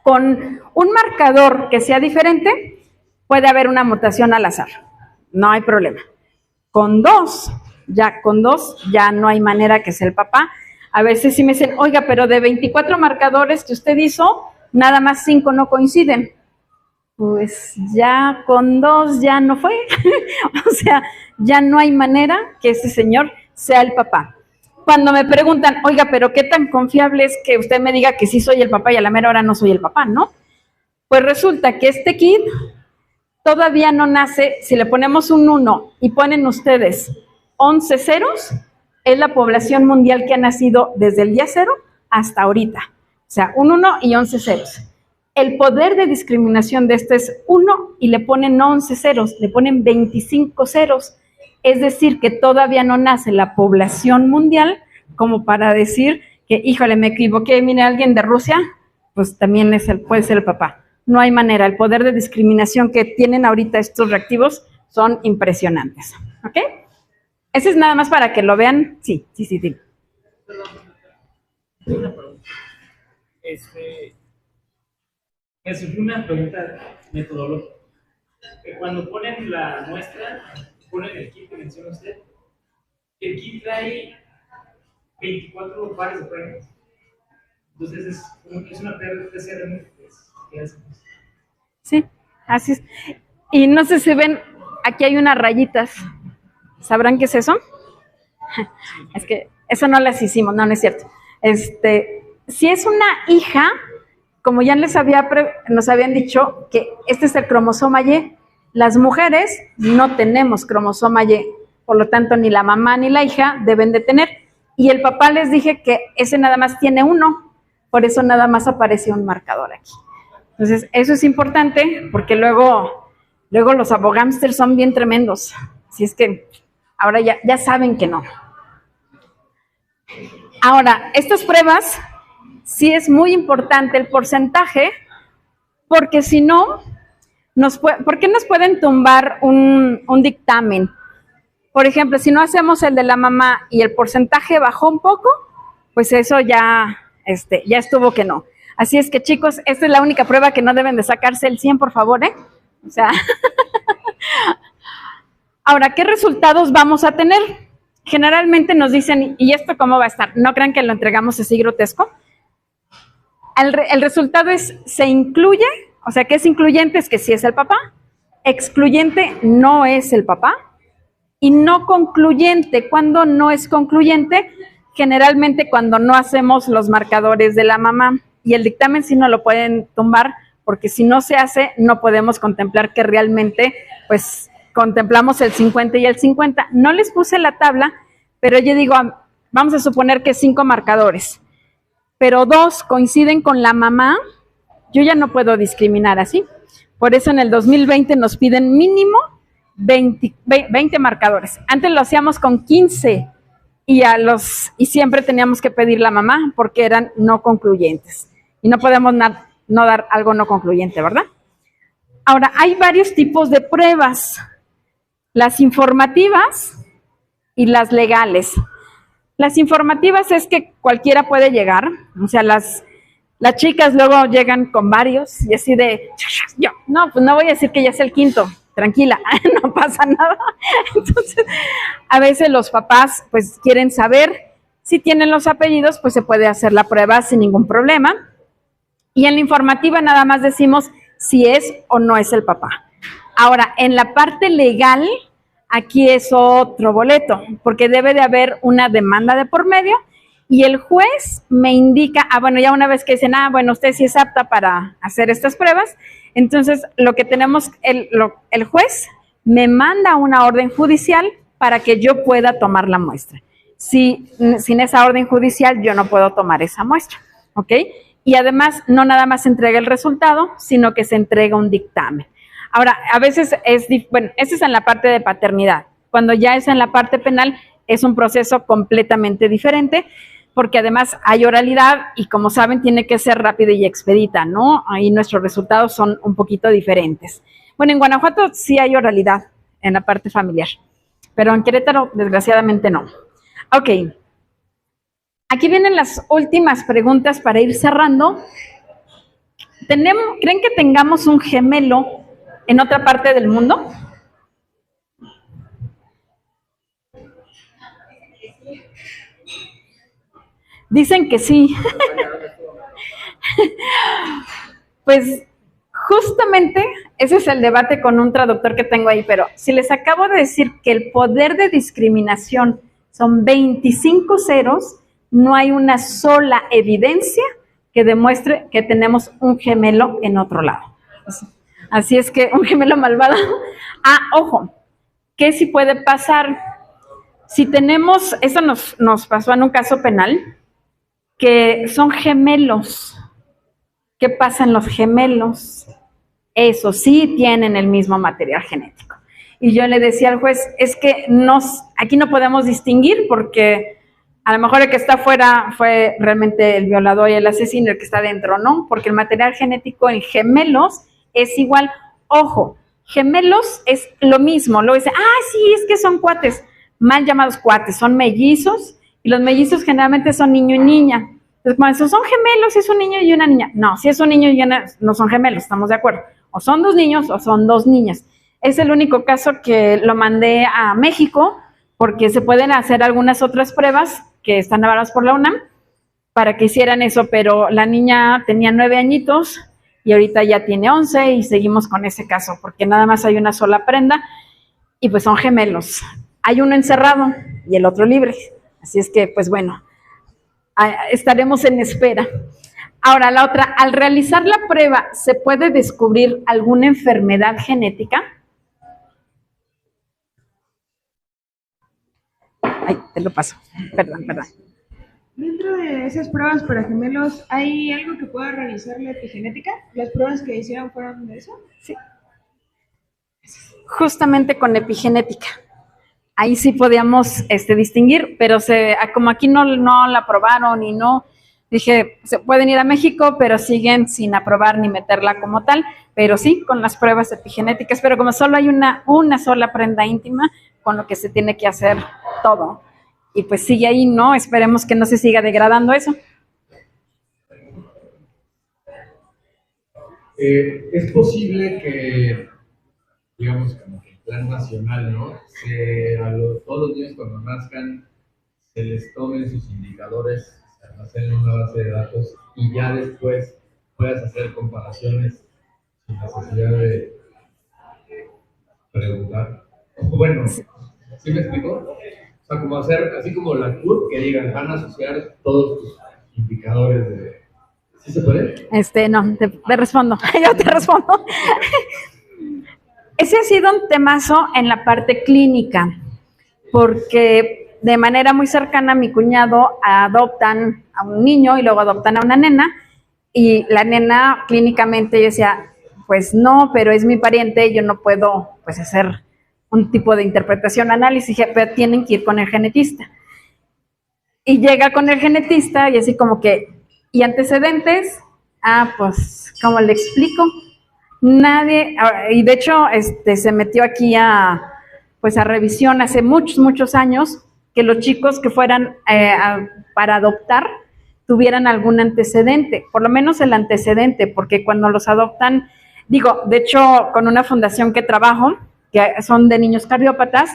Con un marcador que sea diferente, puede haber una mutación al azar. No hay problema. Con dos ya no hay manera que sea el papá. A veces sí me dicen, oiga, pero de 24 marcadores que usted hizo, nada más 5 no coinciden. Pues ya con 2 ya no fue. O sea, ya no hay manera que ese señor sea el papá. Cuando me preguntan, oiga, pero ¿qué tan confiable es que usted me diga que sí soy el papá y a la mera hora no soy el papá, no? Pues resulta que este kid todavía no nace, si le ponemos un 1 y ponen ustedes 11 ceros, es la población mundial que ha nacido desde el día 0 hasta ahorita. O sea, un 1 y 11 ceros. El poder de discriminación de este es 1 y le ponen 11 ceros, le ponen 25 ceros. Es decir, que todavía no nace la población mundial como para decir que, híjole, me equivoqué, mire, alguien de Rusia, pues también puede ser el papá. No hay manera, el poder de discriminación que tienen ahorita estos reactivos son impresionantes. ¿Ok? Ese es nada más para que lo vean. Sí. Una pregunta. Me surgió una pregunta metodológica. Cuando ponen la muestra, ponen el kit que menciona usted, el kit trae 24 pares de pruebas. Entonces es una PCR múltiples que hacemos. Sí, así es. Y no sé si ven, aquí hay unas rayitas. ¿Sabrán qué es eso? Es que eso no las hicimos, no es cierto. Si es una hija, como ya nos habían dicho que este es el cromosoma Y, las mujeres no tenemos cromosoma Y, por lo tanto ni la mamá ni la hija deben de tener. Y el papá les dije que ese nada más tiene 1, por eso nada más aparece un marcador aquí. Entonces, eso es importante porque luego los abogámsters son bien tremendos. Así es que ahora ya saben que no. Ahora, estas pruebas sí es muy importante el porcentaje, porque si no, ¿por qué nos pueden tumbar un dictamen? Por ejemplo, si no hacemos el de la mamá y el porcentaje bajó un poco, pues eso ya estuvo que no. Así es que, chicos, esta es la única prueba que no deben de sacarse el 100, por favor, ¿eh? O sea, ahora, ¿qué resultados vamos a tener? Generalmente nos dicen, ¿y esto cómo va a estar? No crean que lo entregamos así grotesco. El resultado es, se incluye, o sea, ¿qué es incluyente? Es que sí es el papá. Excluyente no es el papá. Y no concluyente, ¿cuándo no es concluyente? Generalmente cuando no hacemos los marcadores de la mamá. Y el dictamen sí no lo pueden tumbar, porque si no se hace, no podemos contemplar que realmente, pues, contemplamos el 50 y el 50. No les puse la tabla, pero yo digo, vamos a suponer que 5 marcadores, pero 2 coinciden con la mamá, yo ya no puedo discriminar así. Por eso en el 2020 nos piden mínimo 20 marcadores. Antes lo hacíamos con 15 y siempre teníamos que pedir la mamá porque eran no concluyentes. Y no podemos no dar algo no concluyente, ¿verdad? Ahora, hay varios tipos de pruebas. Las informativas y las legales. Las informativas es que cualquiera puede llegar, o sea, las chicas luego llegan con varios y así de, yo, no, pues no voy a decir que ya es el quinto, tranquila, no pasa nada. Entonces, a veces los papás pues quieren saber si tienen los apellidos, pues se puede hacer la prueba sin ningún problema. Y en la informativa nada más decimos si es o no es el papá. Ahora, en la parte legal, aquí es otro boleto, porque debe de haber una demanda de por medio y el juez me indica, bueno, ya una vez que dicen, bueno, usted sí es apta para hacer estas pruebas, entonces lo que tenemos, el juez me manda una orden judicial para que yo pueda tomar la muestra. Sin esa orden judicial yo no puedo tomar esa muestra, ¿ok? Y además no nada más se entrega el resultado, sino que se entrega un dictamen. Ahora, a veces eso es en la parte de paternidad. Cuando ya es en la parte penal, es un proceso completamente diferente, porque además hay oralidad y como saben, tiene que ser rápida y expedita, ¿no? Ahí nuestros resultados son un poquito diferentes. Bueno, en Guanajuato sí hay oralidad en la parte familiar, pero en Querétaro, desgraciadamente, no. Ok. Aquí vienen las últimas preguntas para ir cerrando. ¿Creen que tengamos un gemelo en otra parte del mundo? Dicen que sí. Pues justamente ese es el debate con un traductor que tengo ahí, pero si les acabo de decir que el poder de discriminación son 25 ceros, no hay una sola evidencia que demuestre que tenemos un gemelo en otro lado. Así es que un gemelo malvado. Ojo, ¿qué sí puede pasar? Si tenemos, eso nos pasó en un caso penal, que son gemelos. ¿Qué pasa en los gemelos? Eso sí tienen el mismo material genético. Y yo le decía al juez, es que aquí no podemos distinguir porque a lo mejor el que está afuera fue realmente el violador y el asesino, el que está adentro, ¿no? Porque el material genético en gemelos es igual. Ojo, gemelos es lo mismo. Luego dice, sí, es que son cuates. Mal llamados cuates, son mellizos y los mellizos generalmente son niño y niña. Entonces, cuando son gemelos, es un niño y una niña. No, si es un niño y una, no son gemelos, estamos de acuerdo. O son 2 niños o son 2 niñas. Es el único caso que lo mandé a México porque se pueden hacer algunas otras pruebas que están avaladas por la UNAM para que hicieran eso, pero la niña tenía 9 añitos y ahorita ya tiene 11 y seguimos con ese caso porque nada más hay una sola prenda y pues son gemelos. Hay uno encerrado y el otro libre. Así es que, pues bueno, estaremos en espera. Ahora, la otra, al realizar la prueba, ¿se puede descubrir alguna enfermedad genética? Te lo paso. Perdón. Dentro de esas pruebas para gemelos, ¿hay algo que pueda realizar la epigenética? ¿Las pruebas que hicieron fueron de eso? Sí. Justamente con epigenética. ahí sí podíamos distinguir, pero como aquí no la aprobaron y no, dije, se pueden ir a México, pero siguen sin aprobar ni meterla como tal, pero sí con las pruebas epigenéticas, pero como solo hay una sola prenda íntima, con lo que se tiene que hacer todo. Y pues sigue ahí, ¿no? Esperemos que no se siga degradando eso. Es posible que, digamos, como que en plan nacional, ¿no? Todos los niños cuando nazcan se les tomen sus indicadores, se almacenen en una base de datos y ya después puedas hacer comparaciones sin necesidad de preguntar. Bueno, ¿sí me explico? O sea, como hacer, así como la CURP, que digan, van a asociar todos tus indicadores de... ¿Sí se puede? No, te respondo. Yo te respondo. Ese ha sido un temazo en la parte clínica, porque de manera muy cercana mi cuñado adoptan a un niño y luego adoptan a una nena, y la nena clínicamente yo decía, pues no, pero es mi pariente, yo no puedo pues hacer un tipo de interpretación, análisis, dije, pero tienen que ir con el genetista. Y llega con el genetista y así como que, ¿y antecedentes? Pues, ¿cómo le explico? Nadie, y de hecho se metió aquí a revisión hace muchos años, que los chicos que fueran para adoptar tuvieran algún antecedente, por lo menos el antecedente, porque cuando los adoptan, de hecho, con una fundación que trabajo, que son de niños cardiópatas,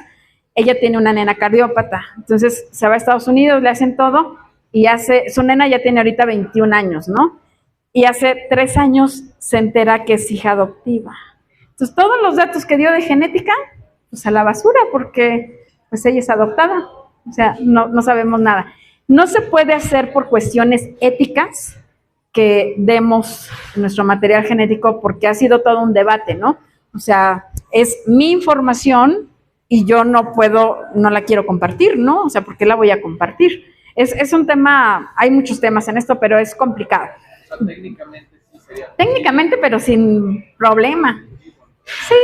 ella tiene una nena cardiópata, entonces se va a Estados Unidos, le hacen todo, y su nena ya tiene ahorita 21 años, ¿no? Y hace 3 años se entera que es hija adoptiva. Entonces, todos los datos que dio de genética, pues a la basura, porque pues ella es adoptada, o sea, no sabemos nada. No se puede hacer por cuestiones éticas que demos nuestro material genético, porque ha sido todo un debate, ¿no? O sea, es mi información y yo no la quiero compartir, ¿no? O sea, ¿por qué la voy a compartir? Es un tema, hay muchos temas en esto, pero es complicado. O sea, técnicamente sí sería... Técnicamente, pero sin problema. Sí,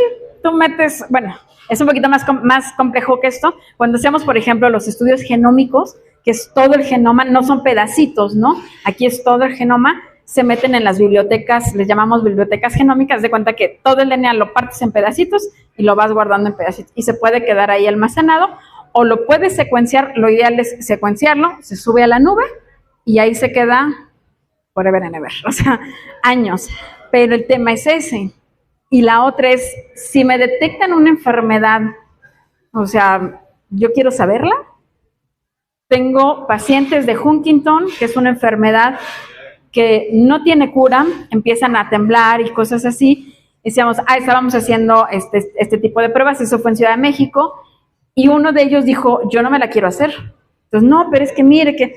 tú metes, bueno, es un poquito más complejo que esto. Cuando hacemos, por ejemplo, los estudios genómicos, que es todo el genoma, no son pedacitos, ¿no? Aquí es todo el genoma, se meten en las bibliotecas, les llamamos bibliotecas genómicas, de cuenta que todo el DNA lo partes en pedacitos y lo vas guardando en pedacitos y se puede quedar ahí almacenado, o lo puedes secuenciar, lo ideal es secuenciarlo, se sube a la nube y ahí se queda forever and ever, o sea, años. Pero el tema es ese. Y la otra es, si me detectan una enfermedad, o sea, yo quiero saberla. Tengo pacientes de Huntington, que es una enfermedad que no tiene cura, empiezan a temblar y cosas así. Decíamos, estábamos haciendo este tipo de pruebas, eso fue en Ciudad de México, y uno de ellos dijo, yo no me la quiero hacer. Entonces, no, pero es que mire que...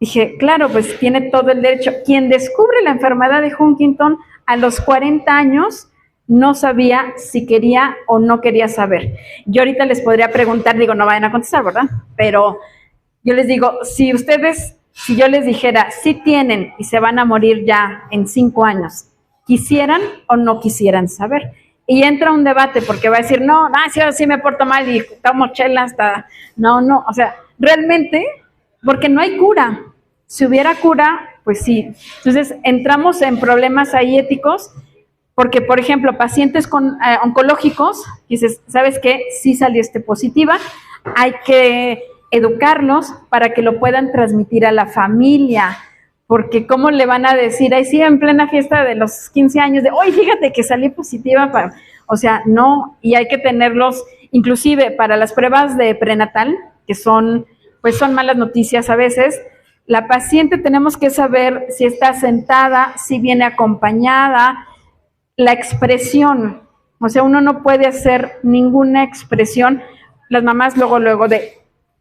Dije, claro, pues tiene todo el derecho. Quien descubre la enfermedad de Huntington a los 40 años no sabía si quería o no quería saber. Yo ahorita les podría preguntar, no vayan a contestar, ¿verdad? Pero yo les digo, si yo les dijera, sí tienen y se van a morir ya en 5 años, ¿quisieran o no quisieran saber? Y entra un debate porque va a decir, no, sí me porto mal y tomo chela hasta... No, o sea, realmente, porque no hay cura. Si hubiera cura, pues sí. Entonces, entramos en problemas ahí éticos, porque, por ejemplo, pacientes oncológicos, dices, ¿sabes qué? Sí salió positiva, hay que educarlos para que lo puedan transmitir a la familia, porque ¿cómo le van a decir, sí, en plena fiesta de los 15 años, oye, fíjate que salí positiva, o sea, no, y hay que tenerlos, inclusive para las pruebas de prenatal, que son malas noticias a veces. La paciente tenemos que saber si está sentada, si viene acompañada, la expresión, o sea, uno no puede hacer ninguna expresión, las mamás luego de,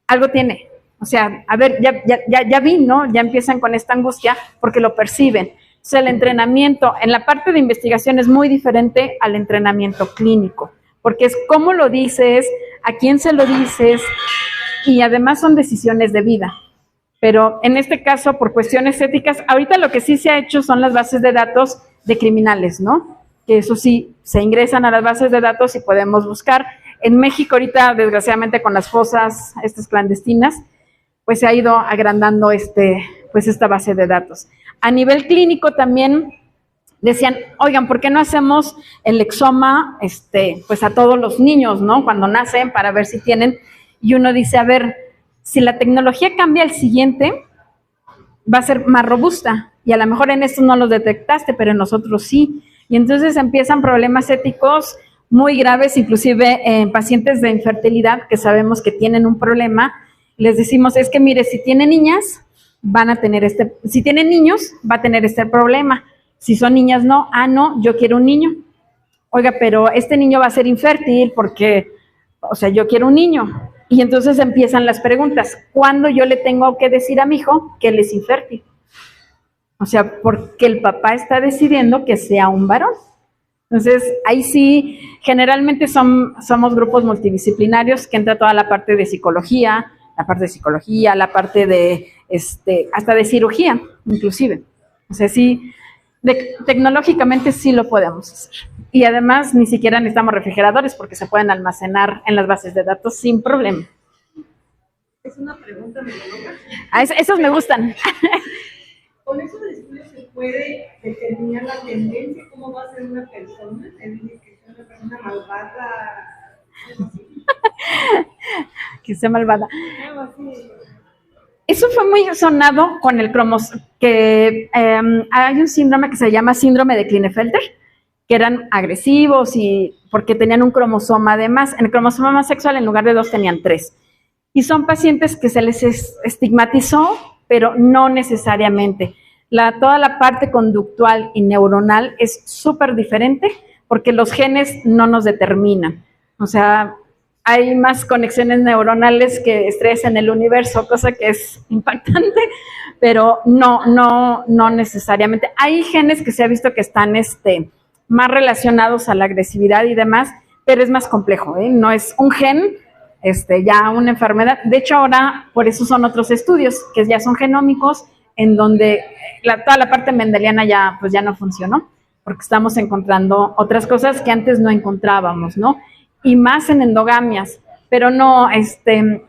algo tiene, o sea, a ver, ya vi, ¿no? Ya empiezan con esta angustia porque lo perciben. O sea, el entrenamiento en la parte de investigación es muy diferente al entrenamiento clínico, porque es cómo lo dices, a quién se lo dices, y además son decisiones de vida. Pero en este caso, por cuestiones éticas, ahorita lo que sí se ha hecho son las bases de datos de criminales, ¿no? Que eso sí, se ingresan a las bases de datos y podemos buscar. en México ahorita, desgraciadamente, con las fosas estas clandestinas, pues se ha ido agrandando pues esta base de datos. A nivel clínico también decían, oigan, ¿por qué no hacemos el exoma pues a todos los niños, ¿no? Cuando nacen para ver si tienen, y uno dice, a ver, si la tecnología cambia al siguiente, va a ser más robusta, y a lo mejor en estos no los detectaste, pero en nosotros sí, y entonces empiezan problemas éticos muy graves, inclusive en pacientes de infertilidad que sabemos que tienen un problema. Les decimos, es que mire, si tienen niñas, van a tener si tienen niños, va a tener este problema. Si son niñas, no. Ah, no, yo quiero un niño. Oiga, pero este niño va a ser infértil porque, o sea, yo quiero un niño. Y entonces empiezan las preguntas. ¿Cuándo yo le tengo que decir a mi hijo que él es infértil? O sea, porque el papá está decidiendo que sea un varón. Entonces, ahí sí, generalmente somos grupos multidisciplinarios que entra toda la parte de psicología, la parte de, hasta de cirugía, inclusive. O sea, sí, tecnológicamente sí lo podemos hacer. Y además, ni siquiera necesitamos refrigeradores porque se pueden almacenar en las bases de datos sin problema. Es una pregunta medio loca. Esos me gustan. ¿Con esos estudios se puede determinar la tendencia? ¿Cómo va a ser una persona? Es decir, que sea una persona malvada. Que sea malvada. Eso fue muy sonado con el cromosoma, que hay un síndrome que se llama síndrome de Klinefelter, que eran agresivos y porque tenían un cromosoma de más. En el cromosoma más sexual, en lugar de 2, tenían 3. Y son pacientes que se les estigmatizó, pero no necesariamente. Toda la parte conductual y neuronal es súper diferente porque los genes no nos determinan. O sea, hay más conexiones neuronales que estrellas en el universo, cosa que es impactante, pero no necesariamente. Hay genes que se ha visto que están más relacionados a la agresividad y demás, pero es más complejo, ¿eh? No es un gen, ya una enfermedad. De hecho, ahora por eso son otros estudios que ya son genómicos, en donde toda la parte mendeliana ya no funcionó, porque estamos encontrando otras cosas que antes no encontrábamos, ¿no? Y más en endogamias, pero no, en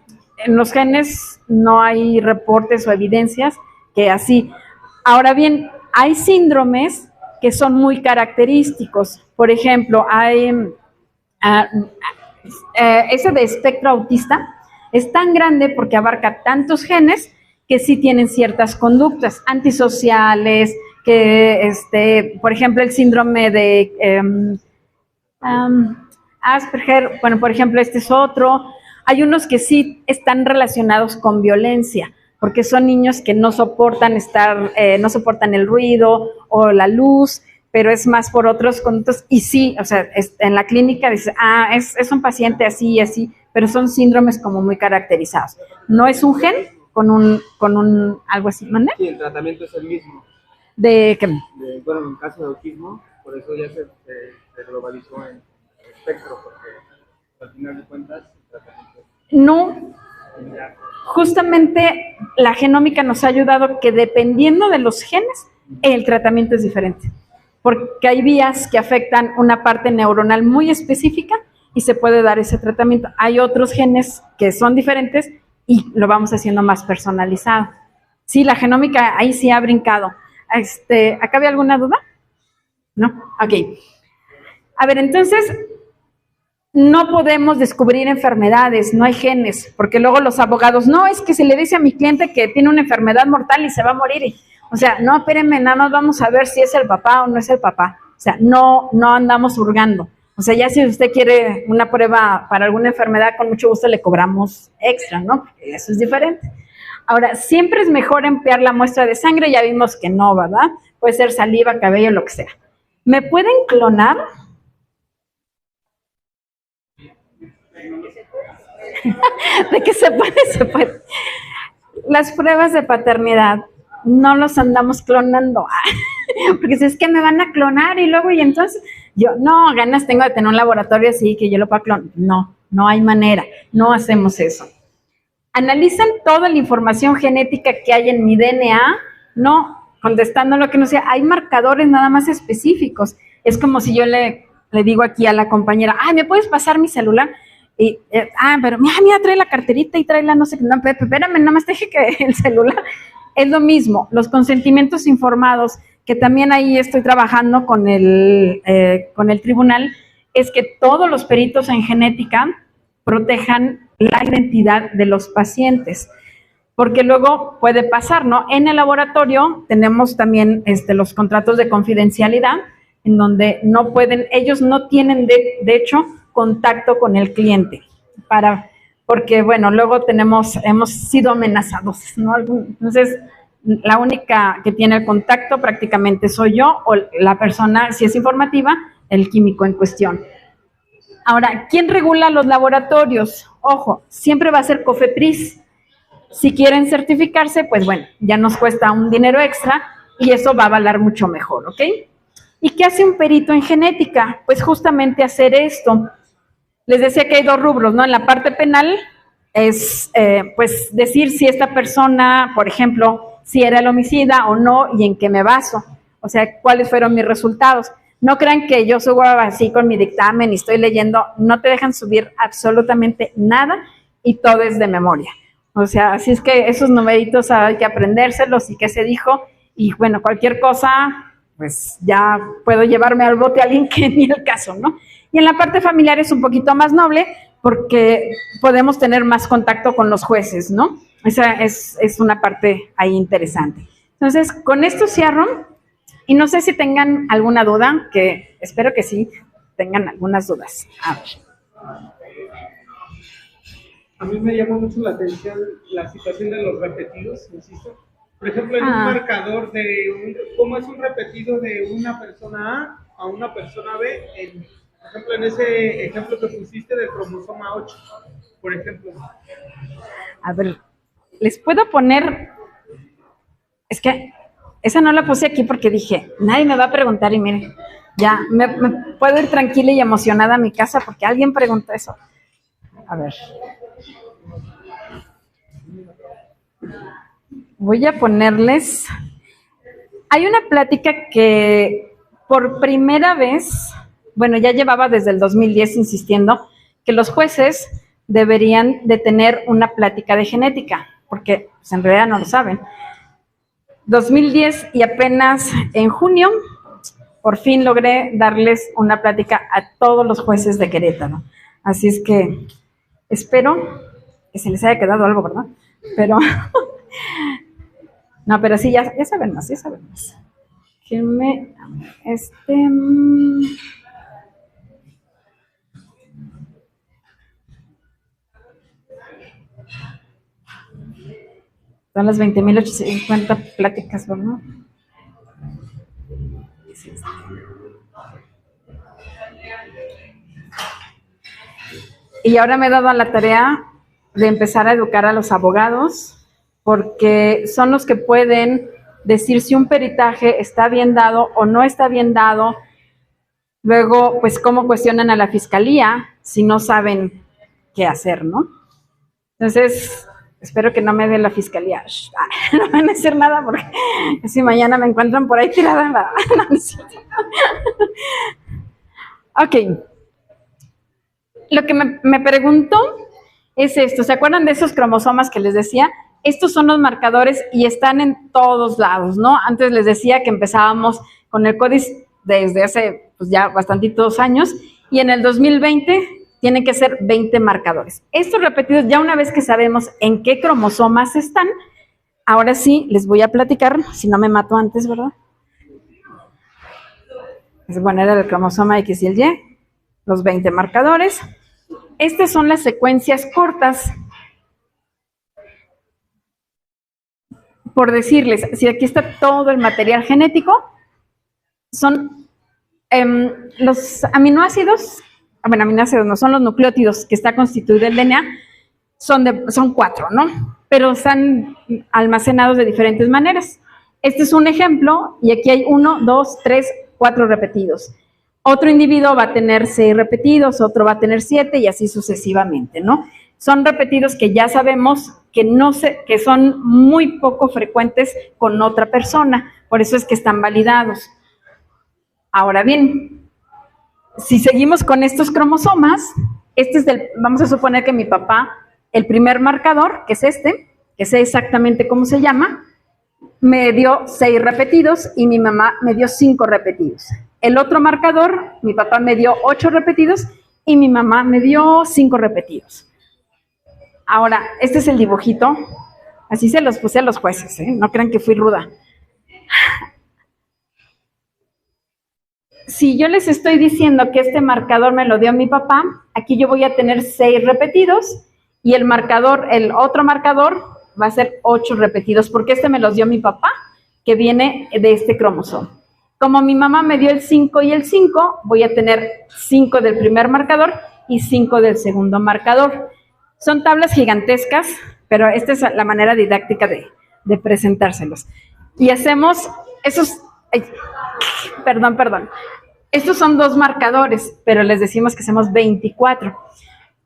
los genes no hay reportes o evidencias que así. Ahora bien, hay síndromes que son muy característicos. Por ejemplo, hay ese de espectro autista es tan grande porque abarca tantos genes que sí tienen ciertas conductas antisociales, que, por ejemplo, el síndrome de Asperger, bueno, por ejemplo, este es otro. Hay unos que sí están relacionados con violencia, porque son niños que no soportan no soportan el ruido o la luz, pero es más por otros conductos. Y sí, o sea, en la clínica dice, es un paciente así y así, pero son síndromes como muy caracterizados. No es un gen con un algo así, ¿mande? Sí, el tratamiento es el mismo. ¿De qué? Bueno, en caso de autismo, por eso ya se globalizó en espectro, porque al final de cuentas el tratamiento No, justamente la genómica nos ha ayudado que dependiendo de los genes, el tratamiento es diferente, porque hay vías que afectan una parte neuronal muy específica y se puede dar ese tratamiento. Hay otros genes que son diferentes y lo vamos haciendo más personalizado. Sí, la genómica ahí sí ha brincado. ¿Acá había alguna duda? ¿No? Ok. A ver, entonces, no podemos descubrir enfermedades, no hay genes, porque luego los abogados, no, es que se le dice a mi cliente que tiene una enfermedad mortal y se va a morir. O sea, no, espérenme, nada más vamos a ver si es el papá o no es el papá. O sea, no andamos hurgando. O sea, ya si usted quiere una prueba para alguna enfermedad, con mucho gusto le cobramos extra, ¿no? Eso es diferente. Ahora, siempre es mejor emplear la muestra de sangre, ya vimos que no, ¿verdad? Puede ser saliva, cabello, lo que sea. ¿Me pueden clonar? De que se puede. Las pruebas de paternidad no los andamos clonando. Porque si es que me van a clonar y luego, y entonces, yo, no, ganas tengo de tener un laboratorio así que yo lo pueda clonar. No hay manera, no hacemos eso. Analizan toda la información genética que hay en mi DNA, no contestando lo que no sea. Hay marcadores nada más específicos. Es como si yo le digo aquí a la compañera, ¿me puedes pasar mi celular? Pero mira, trae la carterita y trae la no sé qué. No, espérame, nada más deje que el celular. Es lo mismo, los consentimientos informados, que también ahí estoy trabajando con el tribunal, es que todos los peritos en genética protejan la identidad de los pacientes, porque luego puede pasar, ¿no? En el laboratorio tenemos también los contratos de confidencialidad, en donde no pueden, ellos no tienen de hecho contacto con el cliente, porque bueno, luego hemos sido amenazados, ¿no? Entonces, la única que tiene el contacto prácticamente soy yo o la persona, si es informativa, el químico en cuestión. Ahora, ¿quién regula los laboratorios? Ojo, siempre va a ser COFEPRIS. Si quieren certificarse, pues bueno, ya nos cuesta un dinero extra y eso va a valer mucho mejor, ¿ok? ¿Y qué hace un perito en genética? Pues justamente hacer esto. Les decía que hay dos rubros, ¿no? En la parte penal es, pues, decir si esta persona, por ejemplo, si era el homicida o no y en qué me baso. O sea, cuáles fueron mis resultados. No crean que yo subo así con mi dictamen y estoy leyendo, no te dejan subir absolutamente nada y todo es de memoria. O sea, así es que esos numeritos hay que aprendérselos y qué se dijo. Y bueno, cualquier cosa, pues ya puedo llevarme al bote a alguien que ni el caso, ¿no? Y en la parte familiar es un poquito más noble porque podemos tener más contacto con los jueces, ¿no? Esa es una parte ahí interesante. Entonces, con esto cierro y no sé si tengan alguna duda, que espero que sí tengan algunas dudas. A ver. A mí me llamó mucho la atención la situación de los repetidos, insisto. Por ejemplo, en un marcador ¿cómo es un repetido de una persona A una persona B? Por ejemplo, en ese ejemplo que pusiste del cromosoma 8, por ejemplo. A ver, les puedo poner, es que esa no la puse aquí porque dije, nadie me va a preguntar y miren, ya me puedo ir tranquila y emocionada a mi casa porque alguien preguntó eso. A ver. Voy a ponerles, hay una plática que por primera vez, bueno, ya llevaba desde el 2010 insistiendo que los jueces deberían de tener una plática de genética, porque pues, en realidad no lo saben. 2010 y apenas en junio, por fin logré darles una plática a todos los jueces de Querétaro. Así es que espero que se les haya quedado algo, ¿verdad? Pero, no, pero sí, ya saben más, ya saben más. Son las 20.850 pláticas, ¿verdad? Y ahora me he dado a la tarea de empezar a educar a los abogados, porque son los que pueden decir si un peritaje está bien dado o no está bien dado. Luego, pues, cómo cuestionan a la fiscalía si no saben qué hacer, ¿no? Entonces, espero que no me dé la fiscalía. No van a hacer nada porque si mañana me encuentran por ahí tirada en la... Ok. Lo que me preguntó es esto. ¿Se acuerdan de esos cromosomas que les decía? Estos son los marcadores y están en todos lados, ¿no? Antes les decía que empezábamos con el CODIS desde hace pues, ya bastantitos años y en el 2020 tienen que ser 20 marcadores. Estos repetidos, ya una vez que sabemos en qué cromosomas están, ahora sí les voy a platicar, si no me mato antes, ¿verdad? Bueno, era el cromosoma X y el Y, los 20 marcadores. Estas son las secuencias cortas. Por decirles, si aquí está todo el material genético, son los aminoácidos, bueno, aminoácidos no, son los nucleótidos que está constituido el DNA, son 4, ¿no? Pero están almacenados de diferentes maneras. Este es un ejemplo, y aquí hay 1, 2, 3, 4 repetidos. Otro individuo va a tener 6 repetidos, otro va a tener 7 y así sucesivamente, ¿no? Son repetidos que ya sabemos que son muy poco frecuentes con otra persona, por eso es que están validados. Ahora bien, si seguimos con estos cromosomas, Este es vamos a suponer que mi papá, el primer marcador, que es este, que sé exactamente cómo se llama, me dio 6 repetidos y mi mamá me dio 5 repetidos. El otro marcador, mi papá me dio 8 repetidos y mi mamá me dio 5 repetidos. Ahora, este es el dibujito. Así se los puse a los jueces, ¿eh? No crean que fui ruda. Si yo les estoy diciendo que este marcador me lo dio mi papá, aquí yo voy a tener 6 repetidos y el otro marcador va a ser 8 repetidos, porque este me los dio mi papá, que viene de este cromosoma. Como mi mamá me dio el 5 y el 5, voy a tener 5 del primer marcador y 5 del segundo marcador. Son tablas gigantescas, pero esta es la manera didáctica de presentárselos. Y hacemos esos... Ay, perdón. Estos son 2 marcadores, pero les decimos que hacemos 24.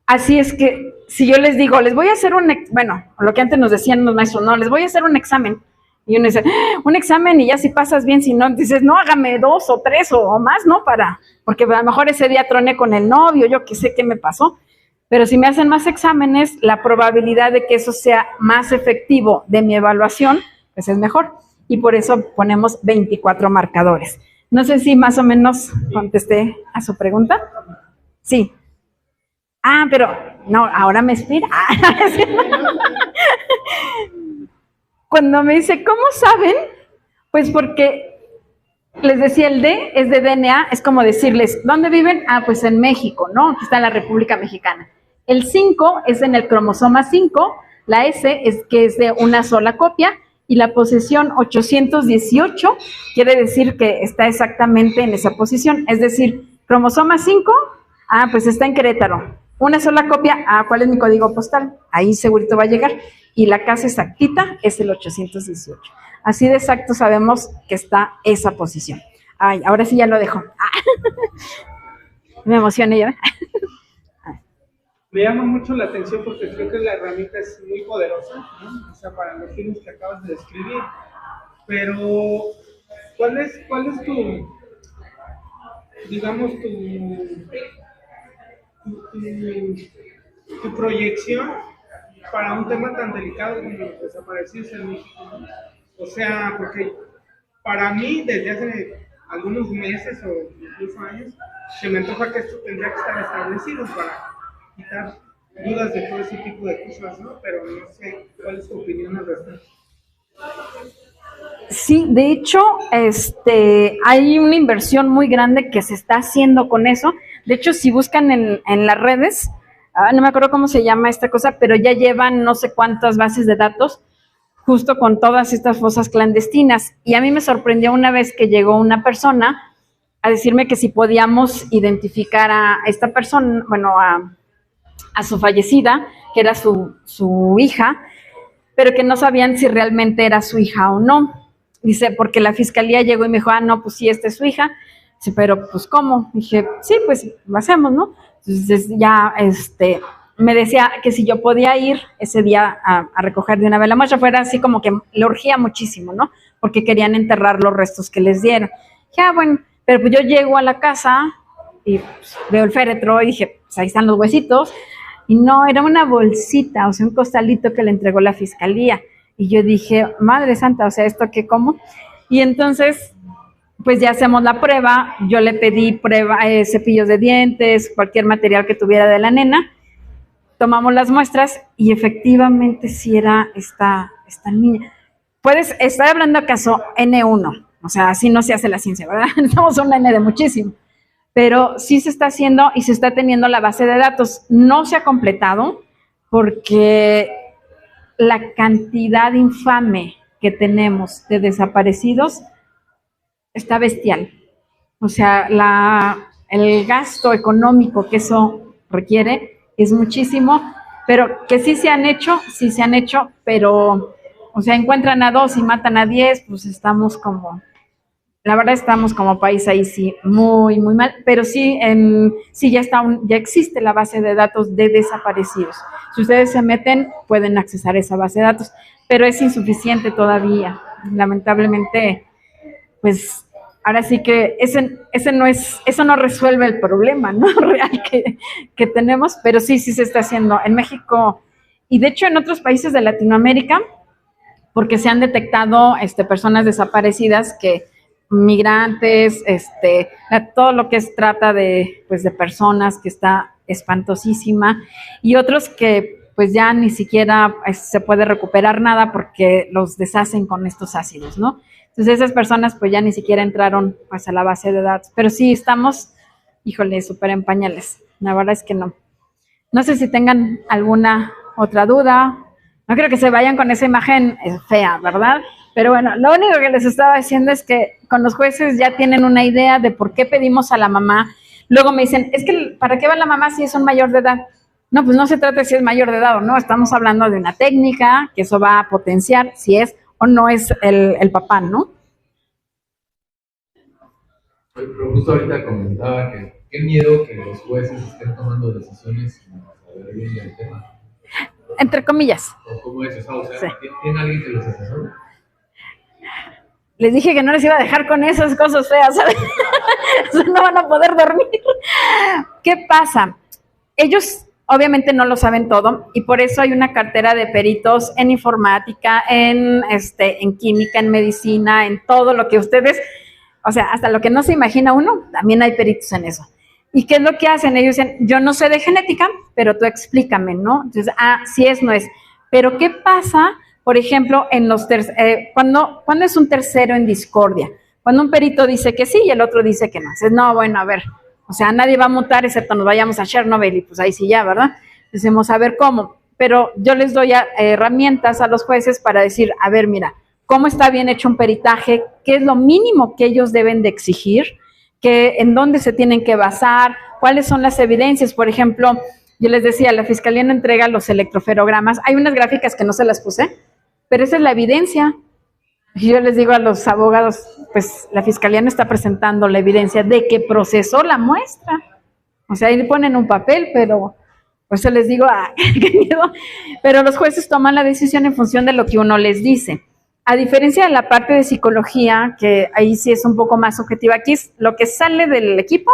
Así es que, si yo les digo, les voy a hacer lo que antes nos decían los maestros, no, les voy a hacer un examen. Y uno dice, un examen y ya si pasas bien, si no, dices, no, hágame 2 o 3 o más, ¿no? Porque a lo mejor ese día troné con el novio, yo qué sé qué me pasó. Pero si me hacen más exámenes, la probabilidad de que eso sea más efectivo de mi evaluación, pues es mejor. Y por eso ponemos 24 marcadores. No sé si más o menos contesté a su pregunta. Sí. Pero no, ahora me inspira. Cuando me dice, ¿cómo saben? Pues porque les decía, el D es de DNA, es como decirles, ¿dónde viven? Pues en México, ¿no? Aquí está en la República Mexicana. El 5 es en el cromosoma 5, la S es que es de una sola copia, y la posición 818 quiere decir que está exactamente en esa posición, es decir, cromosoma 5, pues está en Querétaro. Una sola copia, ¿cuál es mi código postal? Ahí segurito va a llegar. Y la casa exactita es el 818. Así de exacto sabemos que está esa posición. Ahora sí ya lo dejo. Me emocioné yo. Me llama mucho la atención porque creo que la herramienta es muy poderosa, ¿no? O sea, para los fines que acabas de describir. Pero, ¿cuál es tu, digamos, tu proyección para un tema tan delicado como los desaparecidos en México, ¿no? O sea, porque para mí, desde hace algunos meses o incluso años, se me antoja que esto tendría que estar establecido para quitar dudas de todo ese tipo de cosas, ¿no? Pero no sé cuál es tu opinión al respecto. Sí, de hecho, hay una inversión muy grande que se está haciendo con eso. De hecho, si buscan en las redes, no me acuerdo cómo se llama esta cosa, pero ya llevan no sé cuántas bases de datos justo con todas estas fosas clandestinas. Y a mí me sorprendió una vez que llegó una persona a decirme que si podíamos identificar a esta persona, bueno, a su fallecida, que era su hija, pero que no sabían si realmente era su hija o no. Dice, porque la fiscalía llegó y me dijo, no, pues sí, esta es su hija. Dice, pero pues ¿cómo? Dije, sí, pues lo hacemos, ¿no? Entonces ya me decía que si yo podía ir ese día a recoger de una vez la muestra, fuera así como que le urgía muchísimo, ¿no? Porque querían enterrar los restos que les dieron. Dije, bueno, pero pues yo llego a la casa y pues, veo el féretro y dije, pues ahí están los huesitos. Y no, era una bolsita, o sea, un costalito que le entregó la fiscalía. Y yo dije, Madre Santa, o sea, ¿esto qué como? Y entonces, pues ya hacemos la prueba. Yo le pedí cepillos de dientes, cualquier material que tuviera de la nena. Tomamos las muestras y efectivamente sí era esta niña. Estoy hablando acaso N1, o sea, así no se hace la ciencia, ¿verdad? Estamos un N de muchísimo. Pero sí se está haciendo y se está teniendo la base de datos. No se ha completado porque la cantidad infame que tenemos de desaparecidos está bestial. O sea, el gasto económico que eso requiere es muchísimo, pero que sí se han hecho, pero, o sea, encuentran a 2 y matan a 10, pues la verdad estamos como país ahí sí muy, muy mal, pero sí, ya existe la base de datos de desaparecidos. Si ustedes se meten, pueden accesar esa base de datos, pero es insuficiente todavía. Lamentablemente, pues ahora sí que eso no resuelve el problema, ¿no? Real que tenemos, pero sí se está haciendo en México y de hecho en otros países de Latinoamérica, porque se han detectado personas desaparecidas que migrantes, todo lo que es trata de, pues, de personas que está espantosísima y otros que pues ya ni siquiera se puede recuperar nada porque los deshacen con estos ácidos, ¿no? Entonces esas personas pues ya ni siquiera entraron pues a la base de datos, pero sí estamos, híjole, súper en pañales, la verdad es que no. No sé si tengan alguna otra duda, no creo que se vayan con esa imagen fea, ¿verdad? Pero bueno, lo único que les estaba diciendo es que con los jueces ya tienen una idea de por qué pedimos a la mamá. Luego me dicen, es que ¿para qué va la mamá si es un mayor de edad? No, pues no se trata de si es mayor de edad o no, estamos hablando de una técnica que eso va a potenciar si es o no es el papá, ¿no? Pero justo ahorita comentaba que qué miedo que los jueces estén tomando decisiones sin saber bien del tema. Entre comillas. ¿Cómo es eso? O sea, Sí. ¿tiene alguien que los asesore? Les dije que no les iba a dejar con esas cosas feas, ¿sabes? No van a poder dormir. ¿Qué pasa? Ellos obviamente no lo saben todo y por eso hay una cartera de peritos en informática, en química, en medicina, en todo lo que ustedes, o sea, hasta lo que no se imagina uno, también hay peritos en eso. ¿Y qué es lo que hacen? Ellos dicen, yo no sé de genética, pero tú explícame, ¿no? Entonces, sí es, no es. Pero ¿qué pasa, por ejemplo, en los cuando es un tercero en discordia? Cuando un perito dice que sí y el otro dice que no. Entonces, no, bueno, a ver, o sea, nadie va a mutar excepto nos vayamos a Chernobyl y pues ahí sí ya, ¿verdad? Decimos, a ver cómo. Pero yo les doy herramientas a los jueces para decir, a ver, mira, ¿cómo está bien hecho un peritaje? ¿Qué es lo mínimo que ellos deben de exigir? ¿En dónde se tienen que basar? ¿Cuáles son las evidencias? Por ejemplo, yo les decía, la Fiscalía no entrega los electroferogramas. Hay unas gráficas que no se las puse, pero esa es la evidencia. Y yo les digo a los abogados, pues la Fiscalía no está presentando la evidencia de que procesó la muestra. O sea, ahí le ponen un papel, pero por eso les digo, qué miedo. Pero los jueces toman la decisión en función de lo que uno les dice. A diferencia de la parte de psicología, que ahí sí es un poco más objetiva, aquí es lo que sale del equipo,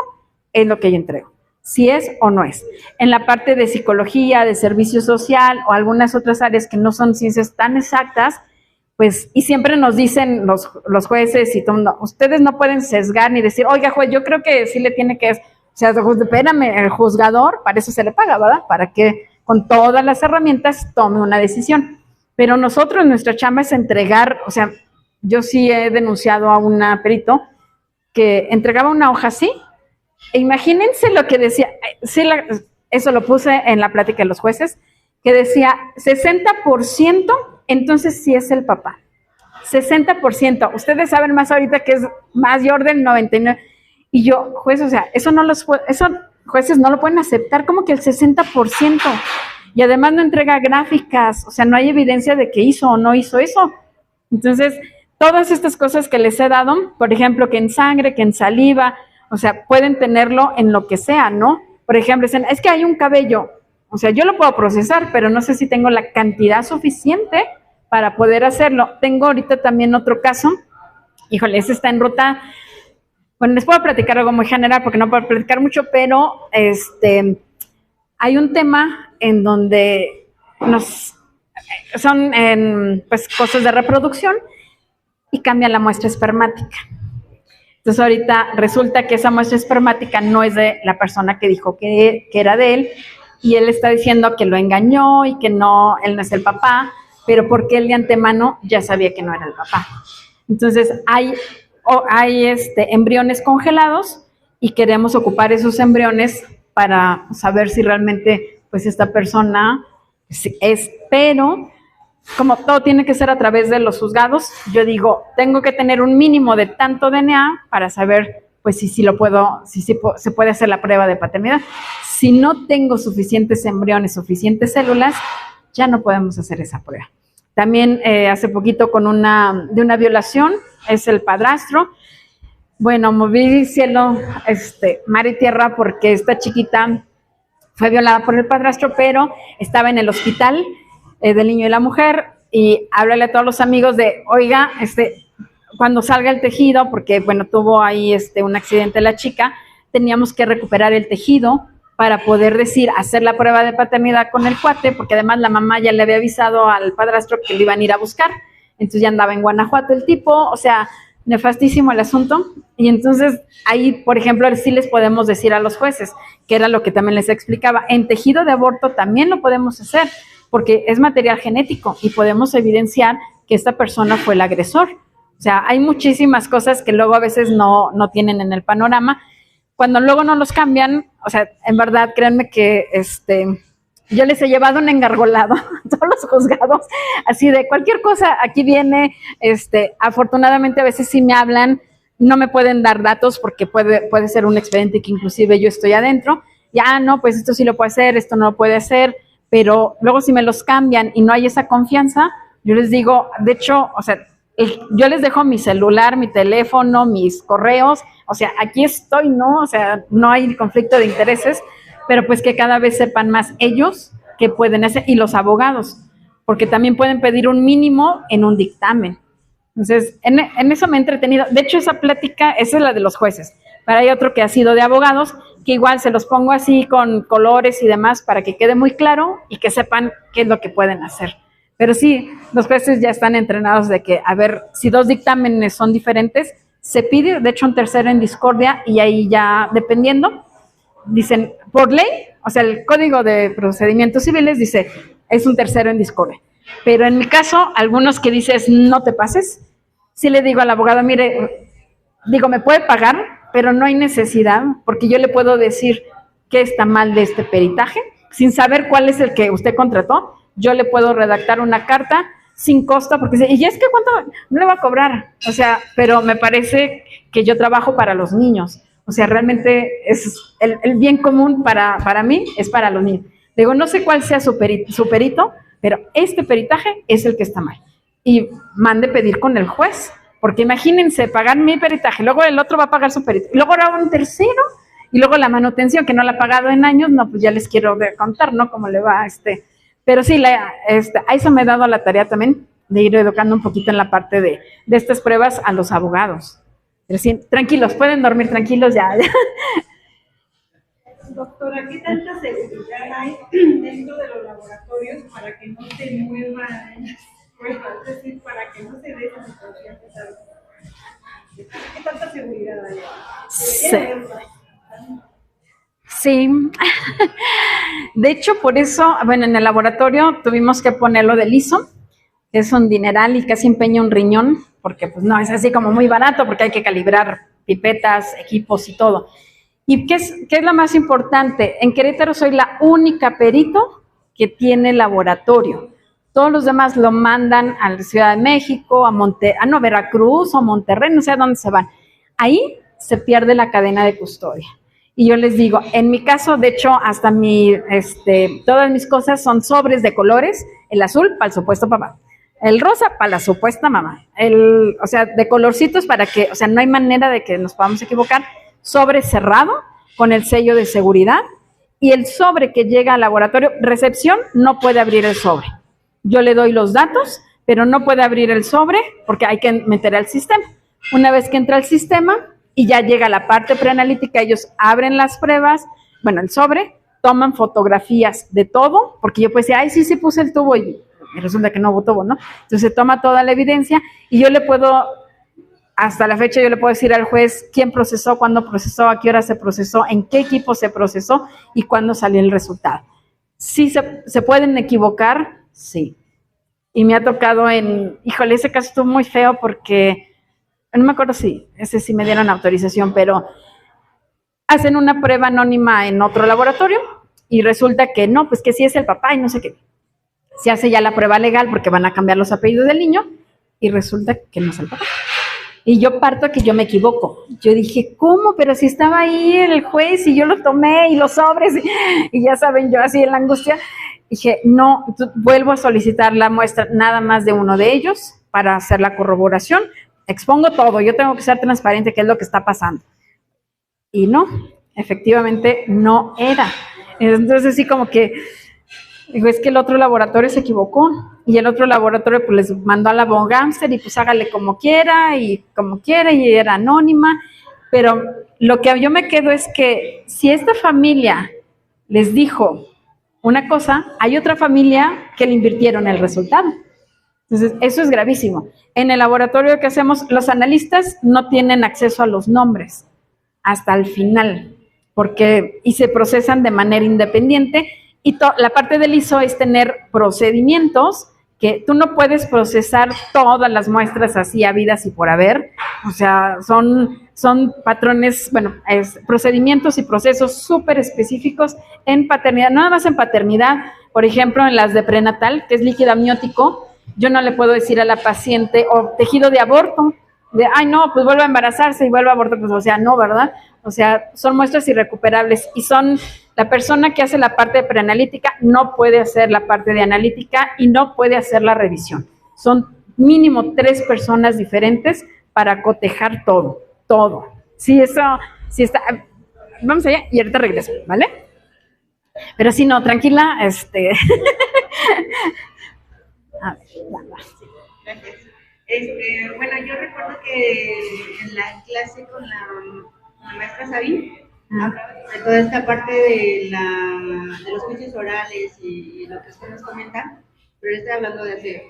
es lo que yo entrego, si es o no es. En la parte de psicología, de servicio social o algunas otras áreas que no son ciencias tan exactas, pues, y siempre nos dicen los jueces y todo, no, ustedes no pueden sesgar ni decir, oiga, juez, yo creo que sí le tiene que, o sea, espérame, el juzgador, para eso se le paga, ¿verdad? Para que con todas las herramientas tome una decisión. Pero nosotros, nuestra chamba es entregar, o sea, yo sí he denunciado a un perito que entregaba una hoja así, e imagínense lo que decía, eso lo puse en la plática de los jueces, que decía 60%, entonces sí es el papá. 60%. Ustedes saben más ahorita que es mayor del 99%. Y yo, juez, o sea, eso jueces no lo pueden aceptar, como que el 60%. Y además no entrega gráficas, o sea, no hay evidencia de que hizo o no hizo eso. Entonces, todas estas cosas que les he dado, por ejemplo, que en sangre, que en saliva, o sea, pueden tenerlo en lo que sea, ¿no? Por ejemplo, dicen, es que hay un cabello, o sea, yo lo puedo procesar, pero no sé si tengo la cantidad suficiente para poder hacerlo. Tengo ahorita también otro caso, híjole, ese está en ruta. Bueno, les puedo platicar algo muy general porque no puedo platicar mucho, pero hay un tema en donde son pues cosas de reproducción y cambian la muestra espermática. Entonces ahorita resulta que esa muestra espermática no es de la persona que dijo que era de él y él está diciendo que lo engañó y que no, él no es el papá, pero porque él de antemano ya sabía que no era el papá. Entonces hay embriones congelados y queremos ocupar esos embriones para saber si realmente pues esta persona es, pero como todo tiene que ser a través de los juzgados, yo digo, tengo que tener un mínimo de tanto DNA para saber pues si se puede hacer la prueba de paternidad. Si no tengo suficientes embriones, suficientes células, ya no podemos hacer esa prueba. También hace poquito de una violación, es el padrastro. Bueno, moví cielo, mar y tierra, porque esta chiquita fue violada por el padrastro, pero estaba en el hospital del niño y la mujer, y háblale a todos los amigos de, oiga, cuando salga el tejido, porque bueno, tuvo ahí un accidente la chica, teníamos que recuperar el tejido para poder hacer la prueba de paternidad con el cuate, porque además la mamá ya le había avisado al padrastro que le iban a ir a buscar, entonces ya andaba en Guanajuato el tipo, o sea, nefastísimo el asunto, y entonces ahí, por ejemplo, sí les podemos decir a los jueces, que era lo que también les explicaba, en tejido de aborto también lo podemos hacer, porque es material genético y podemos evidenciar que esta persona fue el agresor. O sea, hay muchísimas cosas que luego a veces no tienen en el panorama. Cuando luego no los cambian, o sea, en verdad, créanme que yo les he llevado un engargolado a todos los juzgados, así de cualquier cosa, aquí viene, afortunadamente a veces sí me hablan, no me pueden dar datos porque puede ser un expediente que inclusive yo estoy adentro, ya no, pues esto sí lo puede hacer, esto no lo puede hacer, pero luego si me los cambian y no hay esa confianza, yo les digo, de hecho, o sea, yo les dejo mi celular, mi teléfono, mis correos, o sea, aquí estoy, ¿no? O sea, no hay conflicto de intereses, pero pues que cada vez sepan más ellos que pueden hacer, y los abogados, porque también pueden pedir un mínimo en un dictamen. Entonces, en eso me he entretenido. De hecho, esa plática, esa es la de los jueces, pero hay otro que ha sido de abogados, que igual se los pongo así con colores y demás para que quede muy claro y que sepan qué es lo que pueden hacer. Pero sí, los jueces ya están entrenados de que, a ver, si dos dictámenes son diferentes, se pide, de hecho, un tercero en discordia y ahí ya, dependiendo, dicen, por ley, o sea, el Código de Procedimientos Civiles dice, es un tercero en discordia. Pero en mi caso, algunos que dices, no te pases, sí le digo al abogado, mire, digo, me puede pagar, pero no hay necesidad, porque yo le puedo decir qué está mal de este peritaje, sin saber cuál es el que usted contrató, yo le puedo redactar una carta sin costo, porque dice, y es que cuánto no le va a cobrar, o sea, pero me parece que yo trabajo para los niños, o sea, realmente es el bien común para mí, es para los niños. Digo, no sé cuál sea su perito, pero este peritaje es el que está mal. Y mande pedir con el juez, porque imagínense, pagar mi peritaje, luego el otro va a pagar su peritaje, y luego ahora un tercero, y luego la manutención que no la ha pagado en años, no, pues ya les quiero contar, ¿no? Cómo le va Pero sí, a eso me he dado la tarea también de ir educando un poquito en la parte de estas pruebas a los abogados. Pero sí, tranquilos, pueden dormir tranquilos ya. Doctora, ¿qué tanta seguridad hay dentro de los laboratorios para que no se muevan las pruebas? Es decir, para que no se dé esa situación. ¿Qué tanta seguridad hay? Sí. De hecho, por eso, bueno, en el laboratorio tuvimos que ponerlo de liso, que es un dineral y casi empeña un riñón, porque pues no, es así como muy barato, porque hay que calibrar pipetas, equipos y todo. ¿Y qué es lo más importante? En Querétaro soy la única perito que tiene laboratorio. Todos los demás lo mandan a la Ciudad de México, a Veracruz o Monterrey, no sé a dónde se van. Ahí se pierde la cadena de custodia. Y yo les digo, en mi caso, de hecho, hasta todas mis cosas son sobres de colores, el azul para el supuesto papá, el rosa para la supuesta mamá, o sea, de colorcitos para que, o sea, no hay manera de que nos podamos equivocar, sobre cerrado con el sello de seguridad, y el sobre que llega al laboratorio, recepción, no puede abrir el sobre. Yo le doy los datos, pero no puede abrir el sobre porque hay que meter al sistema. Una vez que entra al sistema y ya llega la parte preanalítica, ellos abren las pruebas, bueno, el sobre, toman fotografías de todo, porque yo pues decía, ay, sí puse el tubo y resulta que no hubo tubo, ¿no? Entonces se toma toda la evidencia y yo le puedo, hasta la fecha yo le puedo decir al juez quién procesó, cuándo procesó, a qué hora se procesó, en qué equipo se procesó y cuándo salió el resultado. ¿Sí se pueden equivocar? Sí. Y me ha tocado híjole, ese caso estuvo muy feo porque, no me acuerdo si ese sí me dieron autorización, pero hacen una prueba anónima en otro laboratorio y resulta que no, pues que sí es el papá y no sé qué. Se hace ya la prueba legal porque van a cambiar los apellidos del niño y resulta que no es el papá. Y yo parto a que yo me equivoco. Yo dije, ¿cómo? Pero si estaba ahí el juez y yo lo tomé y los sobres y ya saben, yo así en la angustia. Dije, no, vuelvo a solicitar la muestra nada más de uno de ellos para hacer la corroboración. Expongo todo, yo tengo que ser transparente qué es lo que está pasando. Y no, efectivamente no era. Entonces sí como que Digo, es que el otro laboratorio se equivocó y el otro laboratorio pues les mandó a la von Gamster y pues hágale como quiera y era anónima, pero lo que yo me quedo es que si esta familia les dijo una cosa, hay otra familia que le invirtieron el resultado. Entonces, eso es gravísimo. En el laboratorio que hacemos, los analistas no tienen acceso a los nombres hasta el final, y se procesan de manera independiente, y la parte del ISO es tener procedimientos que tú no puedes procesar todas las muestras así habidas y por haber, o sea, son patrones, procedimientos y procesos súper específicos en paternidad, no nada más en paternidad, por ejemplo, en las de prenatal, que es líquido amniótico, yo no le puedo decir a la paciente, o tejido de aborto, de, ay no, pues vuelve a embarazarse y vuelve a abortar, pues o sea, no, ¿verdad? O sea, son muestras irrecuperables y la persona que hace la parte de preanalítica no puede hacer la parte de analítica y no puede hacer la revisión. Son mínimo 3 personas diferentes para cotejar todo. Sí, eso, sí está. Vamos allá y ahorita regreso, ¿vale? Pero si no, tranquila, A ver, Gracias. Bueno, yo recuerdo que en la clase con la maestra Sabine hablaba de toda esta parte de los juicios orales y lo que usted nos comenta, pero yo estoy hablando de hace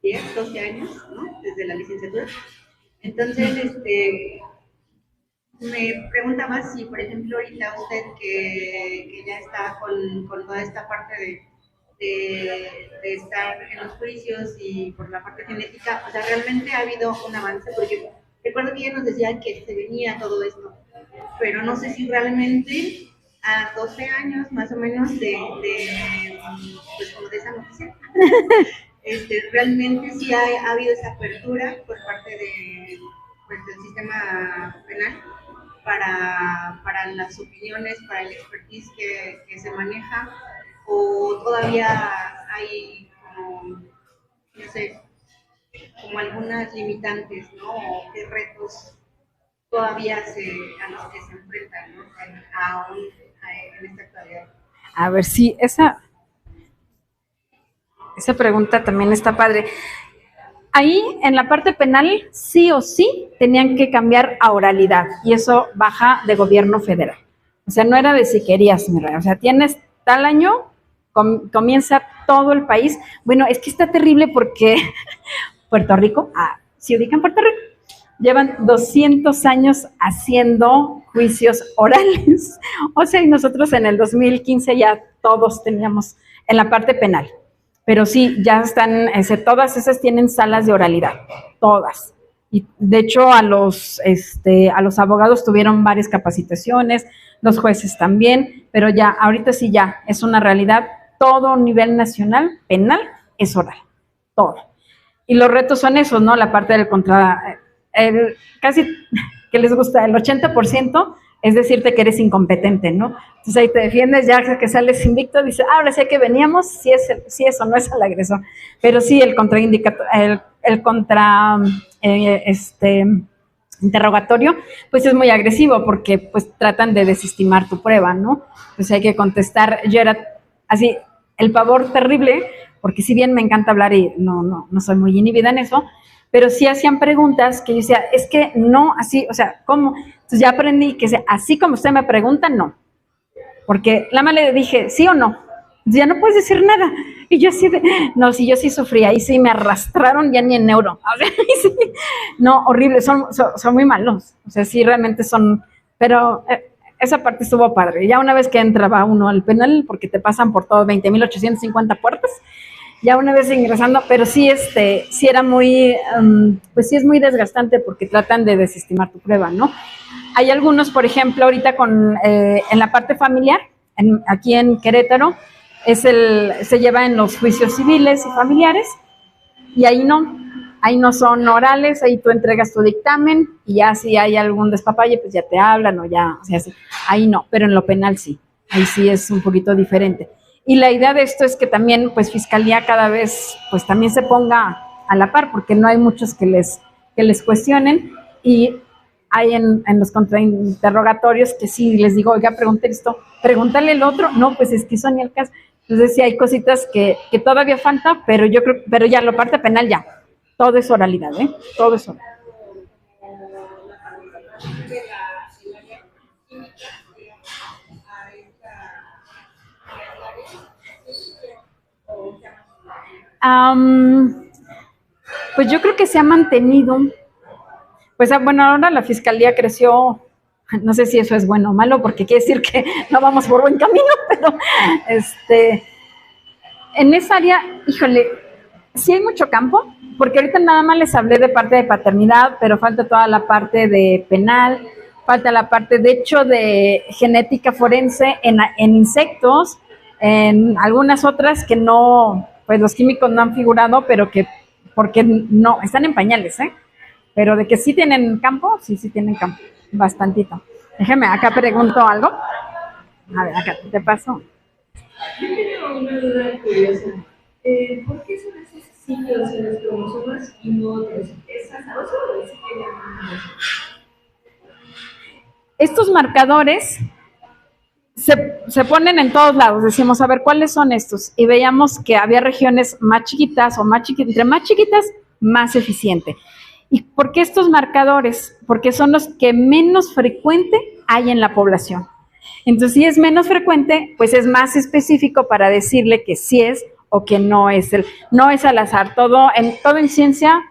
10, 12 años, ¿no? Desde la licenciatura. Entonces, me preguntaba si, por ejemplo, ahorita usted que ya está con toda esta parte de estar en los juicios y por la parte genética, o sea, realmente ha habido un avance, porque recuerdo que ella nos decía que se venía todo esto, pero no sé si realmente a 12 años más o menos pues como de esa noticia, realmente sí ha habido esa apertura por parte del sistema penal para las opiniones, para el expertise que se maneja, o todavía hay como, no sé, como algunas limitantes, ¿no? O qué retos todavía a los que se enfrentan, ¿no? En esta actualidad. A ver, sí, esa pregunta también está padre. Ahí, en la parte penal, sí o sí tenían que cambiar a oralidad, y eso baja de gobierno federal. O sea, no era de si querías, mi rey. O sea, tienes tal año, comienza todo el país. Bueno, es que está terrible porque Puerto Rico, ¿sí ubican Puerto Rico? Llevan 200 años haciendo juicios orales. O sea, y nosotros en el 2015 ya todos teníamos en la parte penal. Pero sí, ya están, todas esas tienen salas de oralidad, todas. Y de hecho a los abogados tuvieron varias capacitaciones, los jueces también, pero ya, ahorita sí ya es una realidad, todo a nivel nacional, penal, es oral, todo. Y los retos son esos, ¿no? La parte del casi que les gusta, el 80% es decirte que eres incompetente, ¿no? Entonces ahí te defiendes, ya que sales invicto, dices, ahora sé que veníamos, si eso no es el agresor. Pero sí, el interrogatorio, pues es muy agresivo, porque pues tratan de desestimar tu prueba, ¿no? Entonces hay que contestar. Yo era así, el pavor terrible, porque si bien me encanta hablar y no soy muy inhibida en eso, pero sí hacían preguntas que yo decía, es que no, así, o sea, ¿cómo? Entonces ya aprendí que así como usted me pregunta, no. Porque la le dije, ¿sí o no? Ya no puedes decir nada. Y yo así no, sí, yo sí sufría, y sí me arrastraron ya ni en neuro. O sea, sí, no, horrible, son muy malos. O sea, sí, realmente son, pero esa parte estuvo padre. Ya una vez que entraba uno al penal, porque te pasan por todo 20,850 puertas, ya una vez ingresando, pero sí, sí era muy, pues sí es muy desgastante, porque tratan de desestimar tu prueba, ¿no? Hay algunos, por ejemplo, ahorita en la parte familiar, aquí en Querétaro, se lleva en los juicios civiles y familiares, y ahí no son orales, ahí tú entregas tu dictamen, y ya si hay algún despapalle, pues ya te hablan, o sea, sí, ahí no, pero en lo penal sí, ahí sí es un poquito diferente. Y la idea de esto es que también, pues, Fiscalía cada vez, pues, también se ponga a la par, porque no hay muchos que les cuestionen, y hay en los contrainterrogatorios que sí les digo, oiga, pregunte esto, pregúntale el otro, no, pues es que eso ni el caso. Entonces sí hay cositas que todavía falta, pero yo creo, pero ya la parte penal ya, todo es oralidad, ¿eh? Todo es oralidad. Pues yo creo que se ha mantenido. Pues bueno, ahora la fiscalía creció, no sé si eso es bueno o malo, porque quiere decir que no vamos por buen camino, pero en esa área, híjole, sí hay mucho campo, porque ahorita nada más les hablé de parte de paternidad, pero falta toda la parte de penal, falta la parte, de hecho, de genética forense en insectos, en algunas otras que no, pues los químicos no han figurado, pero que, porque no, están en pañales, ¿eh? Pero de que sí tienen campo, sí tienen campo, bastantito. Déjeme, acá pregunto algo. A ver, acá te paso. Yo tengo una duda curiosa. ¿Por qué son esos sitios en los cromosomas y no otros? ¿Es azaroso o es que llaman? Estos marcadores se ponen en todos lados. Decimos, a ver, ¿cuáles son estos? Y veíamos que había regiones más chiquitas o más chiquitas, entre más chiquitas, más eficiente. ¿Y por qué estos marcadores? Porque son los que menos frecuente hay en la población. Entonces, si es menos frecuente, pues es más específico para decirle que sí es o que no es. No es al azar. Todo en ciencia,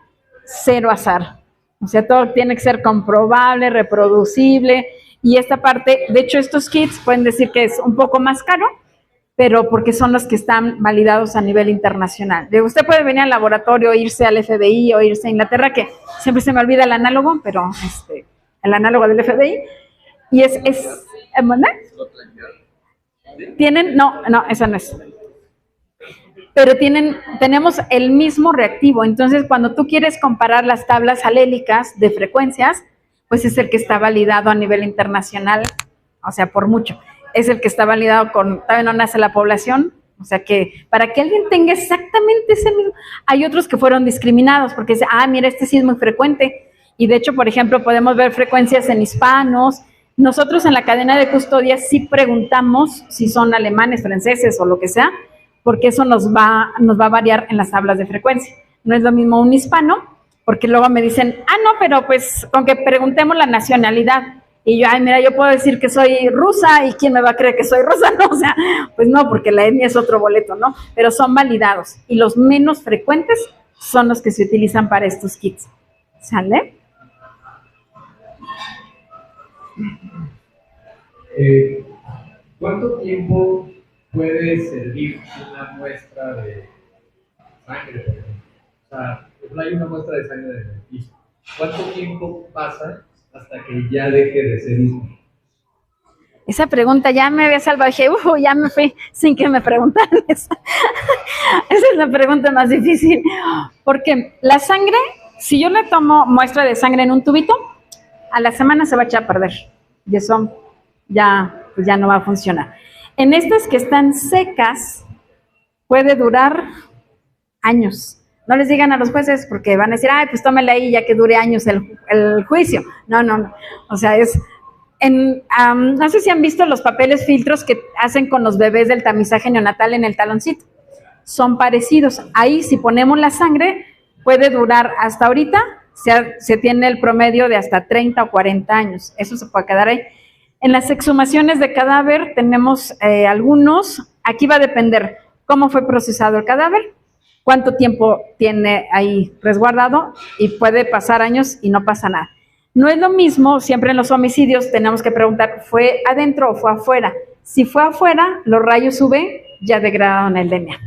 cero azar. O sea, todo tiene que ser comprobable, reproducible. Y esta parte, de hecho, estos kits pueden decir que es un poco más caro, pero porque son los que están validados a nivel internacional. Usted puede venir al laboratorio, irse al FBI o irse a Inglaterra, que siempre se me olvida el análogo, pero el análogo del FBI, y ¿verdad? Tienen, no, esa no es. Pero tenemos el mismo reactivo, entonces cuando tú quieres comparar las tablas alélicas de frecuencias, pues es el que está validado a nivel internacional, o sea, por mucho. Es el que está validado todavía no nace la población, o sea que para que alguien tenga exactamente ese mismo, hay otros que fueron discriminados porque dicen, mira, este sí es muy frecuente, y de hecho, por ejemplo, podemos ver frecuencias en hispanos. Nosotros en la cadena de custodia sí preguntamos si son alemanes, franceses o lo que sea, porque eso nos va a variar en las tablas de frecuencia. No es lo mismo un hispano, porque luego me dicen, no, pero pues con que preguntemos la nacionalidad. Y yo, mira, yo puedo decir que soy rusa, ¿y quién me va a creer que soy rusa? No, o sea, pues no, porque la etnia es otro boleto, ¿no? Pero son validados. Y los menos frecuentes son los que se utilizan para estos kits. ¿Sale? ¿Cuánto tiempo puede servir una muestra de sangre, por ejemplo? O sea, hay una muestra de sangre de beneficio. ¿Cuánto tiempo pasa hasta que ya deje de ser útil? Esa pregunta ya me había salvado. Dije, ya me fui sin que me preguntaran esa. Esa es la pregunta más difícil. Porque la sangre, si yo le tomo muestra de sangre en un tubito, a la semana se va a echar a perder. Y eso pues ya no va a funcionar. En estas que están secas, puede durar años. No les digan a los jueces porque van a decir, pues tómela ahí ya que dure años el juicio. No. O sea, no sé si han visto los papeles filtros que hacen con los bebés del tamizaje neonatal en el taloncito. Son parecidos. Ahí, si ponemos la sangre, puede durar hasta ahorita, se tiene el promedio de hasta 30 o 40 años. Eso se puede quedar ahí. En las exhumaciones de cadáver tenemos algunos. Aquí va a depender cómo fue procesado el cadáver, cuánto tiempo tiene ahí resguardado, y puede pasar años y no pasa nada. No es lo mismo, siempre en los homicidios tenemos que preguntar, ¿fue adentro o fue afuera? Si fue afuera, los rayos UV ya degradaron el DNA.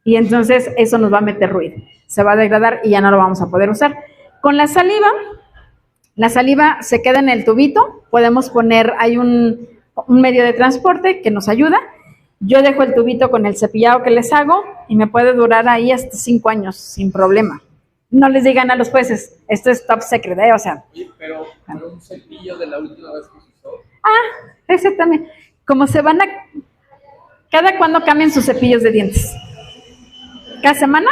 Y entonces eso nos va a meter ruido. Se va a degradar y ya no lo vamos a poder usar. Con la saliva se queda en el tubito, podemos poner, hay un medio de transporte que nos ayuda. Yo dejo el tubito con el cepillado que les hago y me puede durar ahí hasta 5 años sin problema. No les digan a los jueces, esto es top secret, o sea. Sí, pero un cepillo de la última vez que se usó. Ese también. Como se van ¿cada cuándo cambian sus cepillos de dientes? ¿Cada semana?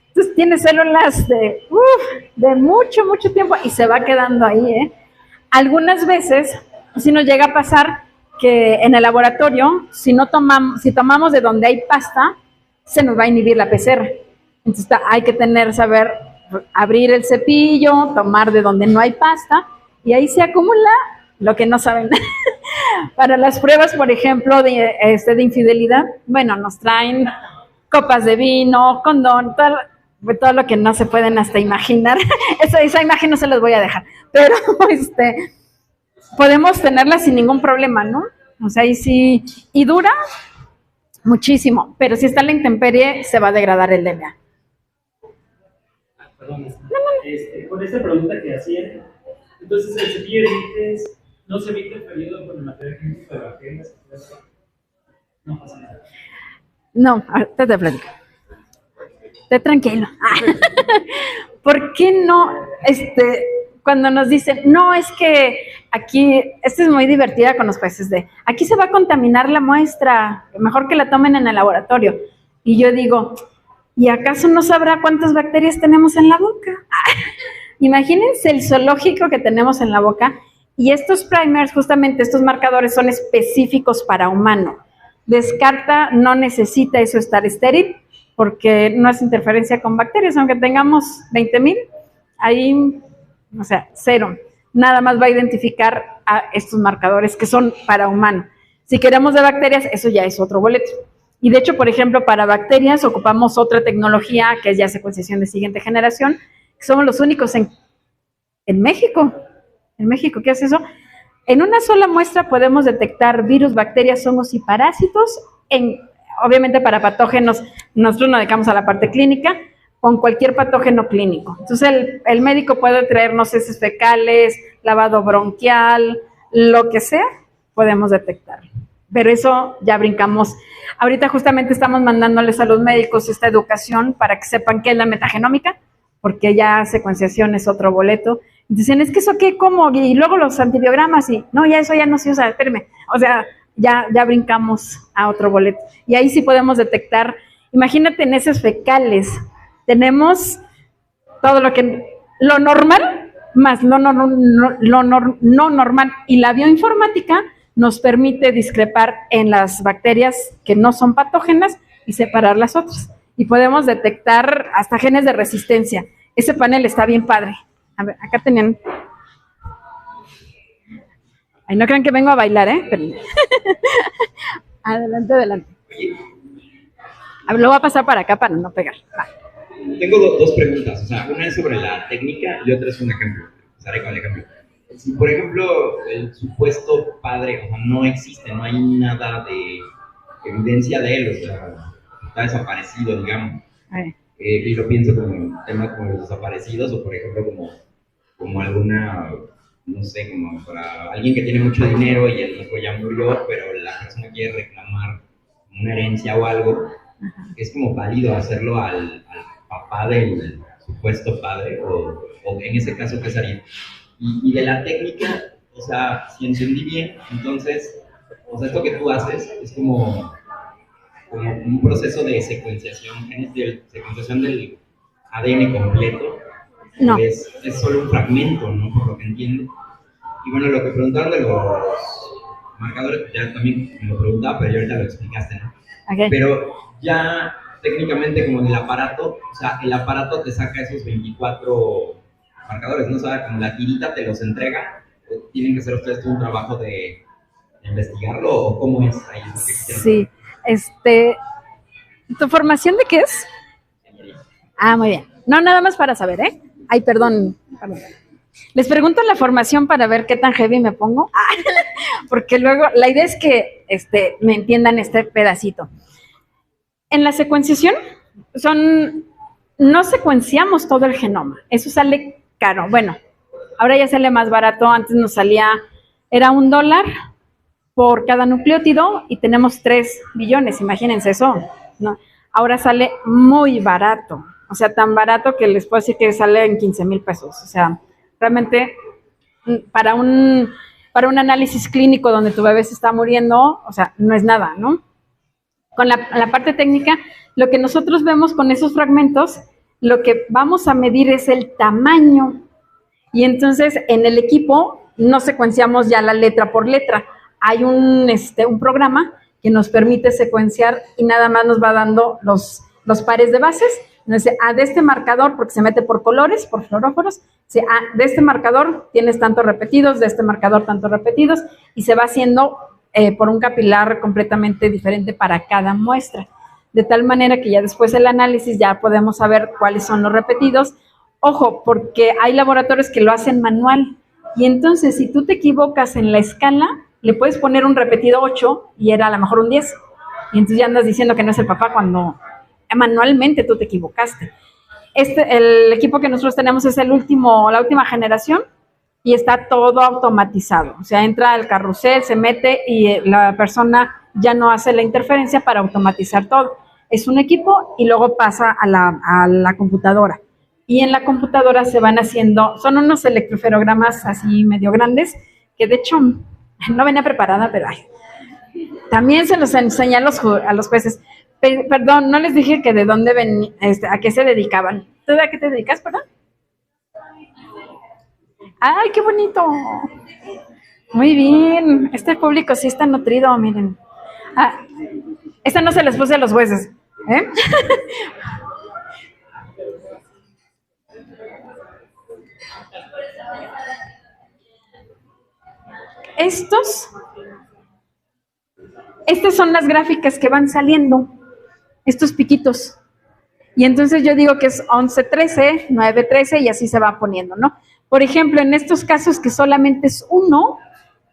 Entonces tiene células de mucho tiempo y se va quedando ahí, Algunas veces, si nos llega a pasar que en el laboratorio, si tomamos de donde hay pasta, se nos va a inhibir la PCR. Entonces hay que saber abrir el cepillo, tomar de donde no hay pasta, y ahí se acumula lo que no saben. Para las pruebas, por ejemplo, de infidelidad, bueno, nos traen copas de vino, condón, todo lo que no se pueden hasta imaginar. Esa imagen no se las voy a dejar, pero podemos tenerla sin ningún problema, ¿no? O sea, y dura muchísimo, pero si está en la intemperie se va a degradar el DNA. Perdón, con esta pregunta que hacían, entonces el cepillo de dientes no se ve interferido con el material genético de bacterias. No pasa nada. No, ahorita te platico. Esté tranquilo. ¿Por qué no? Cuando nos dicen, no, es que aquí, es muy divertida con los jueces aquí se va a contaminar la muestra, mejor que la tomen en el laboratorio. Y yo digo, ¿y acaso no sabrá cuántas bacterias tenemos en la boca? Imagínense el zoológico que tenemos en la boca, y estos primers, justamente estos marcadores, son específicos para humano. Descarta, no necesita eso estar estéril, porque no es interferencia con bacterias, aunque tengamos 20,000, ahí, o sea, cero. Nada más va a identificar a estos marcadores que son para humano. Si queremos de bacterias, eso ya es otro boleto. Y de hecho, por ejemplo, para bacterias ocupamos otra tecnología que es ya secuenciación de siguiente generación, que somos los únicos en México. En México, ¿qué es eso? En una sola muestra podemos detectar virus, bacterias, hongos y parásitos. Obviamente para patógenos, nosotros nos dedicamos a la parte clínica, con cualquier patógeno clínico. Entonces el médico puede traernos heces fecales, lavado bronquial, lo que sea, podemos detectarlo. Pero eso ya brincamos. Ahorita justamente estamos mandándoles a los médicos esta educación para que sepan qué es la metagenómica, porque ya secuenciación es otro boleto. Dicen, es que eso qué, cómo, y luego los antibiogramas, y no, ya eso ya no se usa, espérame. O sea, ya brincamos a otro boleto. Y ahí sí podemos detectar, imagínate en heces fecales, tenemos todo lo normal, más lo no normal, y la bioinformática nos permite discrepar en las bacterias que no son patógenas y separar las otras. Y podemos detectar hasta genes de resistencia. Ese panel está bien padre. A ver, acá tenían. Ay, no crean que vengo a bailar, Pero... adelante. A ver, lo voy a pasar para acá para no pegar. Va. Tengo dos preguntas. O sea, una es sobre la técnica y otra es un ejemplo. Empezaré con el ejemplo. Si, por ejemplo, el supuesto padre, o sea, no existe, no hay nada de evidencia de él, o sea, está desaparecido, digamos. Y lo pienso como un tema como los desaparecidos, o por ejemplo, como alguna, no sé, como para alguien que tiene mucho dinero y el hijo ya murió, pero la persona quiere reclamar una herencia o algo, es como válido hacerlo al papá del supuesto padre, o en ese caso, ¿qué sería? Y de la técnica, o sea, si entendí bien, entonces, o sea, esto que tú haces es como un proceso de secuenciación del ADN completo. No. Es solo un fragmento, ¿no? Por lo que entiendo. Y bueno, lo que preguntaron de los marcadores, ya también me lo preguntaba, pero ya ahorita lo explicaste, ¿no? Okay. Pero ya técnicamente como en el aparato, o sea, el aparato te saca esos 24 marcadores, ¿no? O sea, como la tirita te los entrega, ¿tienen que hacer ustedes todo un trabajo de investigarlo o cómo es ahí? Sí, ¿tu formación de qué es? Ah, muy bien. No, nada más para saber, Ay, perdón. Les pregunto la formación para ver qué tan heavy me pongo, porque luego la idea es que me entiendan este pedacito. En la secuenciación no secuenciamos todo el genoma, eso sale caro. Bueno, ahora ya sale más barato, antes era $1 por cada nucleótido y tenemos 3 billones, imagínense eso, ¿no? Ahora sale muy barato, o sea, tan barato que les puedo decir que sale en 15,000 pesos, o sea, realmente para un análisis clínico donde tu bebé se está muriendo, o sea, no es nada, ¿no? Con la parte técnica, lo que nosotros vemos con esos fragmentos, lo que vamos a medir es el tamaño. Y entonces en el equipo no secuenciamos ya la letra por letra. hay un programa que nos permite secuenciar y nada más nos va dando los pares de bases. Entonces, de este marcador, porque se mete por colores, por fluoróforos, de este marcador tienes tantos repetidos, de este marcador tantos repetidos, y se va haciendo por un capilar completamente diferente para cada muestra. De tal manera que ya después del análisis ya podemos saber cuáles son los repetidos. Ojo, porque hay laboratorios que lo hacen manual, y entonces si tú te equivocas en la escala, le puedes poner un repetido 8 y era a lo mejor un 10, y entonces ya andas diciendo que no es el papá cuando manualmente tú te equivocaste. El equipo que nosotros tenemos es la última generación y está todo automatizado. O sea, entra al carrusel, se mete y la persona ya no hace la interferencia para automatizar todo. Es un equipo y luego pasa a la computadora. Y en la computadora se van haciendo, son unos electroferogramas así medio grandes, que de hecho no venía preparada, pero también se los enseñé a los jueces. Perdón, no les dije que de dónde venían, a qué se dedicaban. ¿Tú a qué te dedicas, perdón? ¡Ay, qué bonito! Muy bien. Este público sí está nutrido, miren. Esta no se les puse a los jueces, ¿eh? Estas son las gráficas que van saliendo, estos piquitos. Y entonces yo digo que es 11-13, 9-13 y así se va poniendo, ¿no? Por ejemplo, en estos casos que solamente es 1,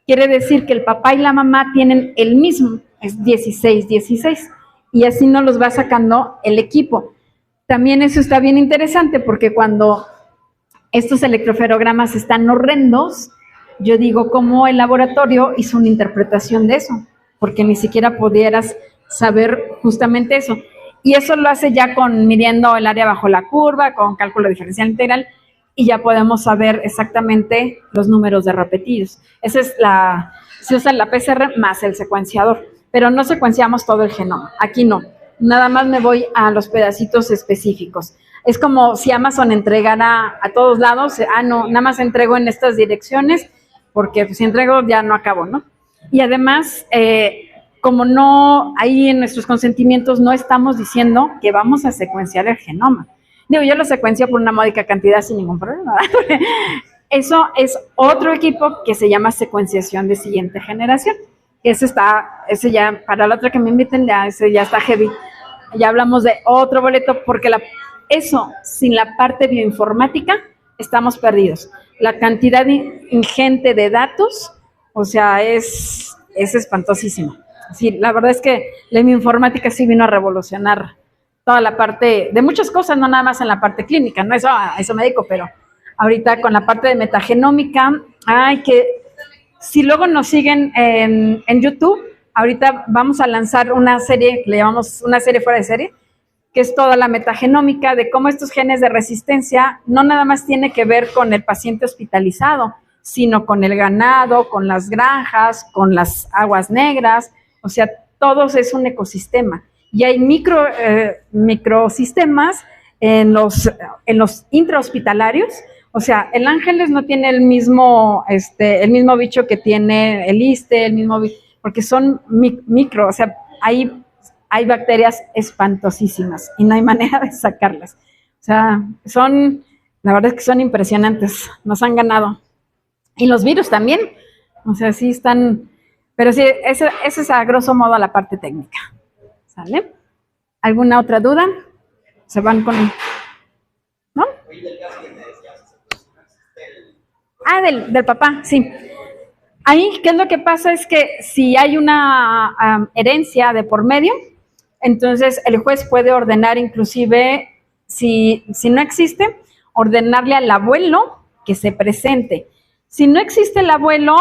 quiere decir que el papá y la mamá tienen el mismo, es 16-16. Y así nos los va sacando el equipo. También eso está bien interesante porque cuando estos electroferogramas están horrendos, yo digo cómo el laboratorio hizo una interpretación de eso, porque ni siquiera pudieras saber justamente eso. Y eso lo hace ya midiendo el área bajo la curva, con cálculo diferencial integral, y ya podemos saber exactamente los números de repetidos. Se usa la PCR más el secuenciador, pero no secuenciamos todo el genoma, aquí no. Nada más me voy a los pedacitos específicos. Es como si Amazon entregara a todos lados, no, nada más entrego en estas direcciones, porque pues, si entrego ya no acabo, ¿no? Y además, como no, ahí en nuestros consentimientos no estamos diciendo que vamos a secuenciar el genoma. Digo, yo lo secuencio por una módica cantidad sin ningún problema. Eso es otro equipo que se llama secuenciación de siguiente generación. Ese ya, para la otra que me inviten, ese ya está heavy. Ya hablamos de otro boleto, porque eso, sin la parte bioinformática, estamos perdidos. La cantidad ingente de datos, o sea, es espantosísima. Sí, la verdad es que la bioinformática sí vino a revolucionar toda la parte de muchas cosas, no nada más en la parte clínica, no a eso me dedico, pero ahorita con la parte de metagenómica, que si luego nos siguen en YouTube, ahorita vamos a lanzar una serie que le llamamos una serie fuera de serie, que es toda la metagenómica de cómo estos genes de resistencia no nada más tiene que ver con el paciente hospitalizado, sino con el ganado, con las granjas, con las aguas negras, o sea, todos es un ecosistema. Y hay microsistemas en los intrahospitalarios. O sea, el Ángeles no tiene el mismo bicho que tiene el ISSSTE, porque son micro, o sea, hay bacterias espantosísimas y no hay manera de sacarlas. O sea, la verdad es que son impresionantes, nos han ganado. Y los virus también, o sea, sí están, pero sí, esa es a grosso modo la parte técnica. ¿Sale? ¿Alguna otra duda? Se van con... ¿No? Del papá, sí. Ahí, ¿qué es lo que pasa? Es que si hay una herencia de por medio, entonces el juez puede ordenar inclusive, si no existe, ordenarle al abuelo que se presente. Si no existe el abuelo,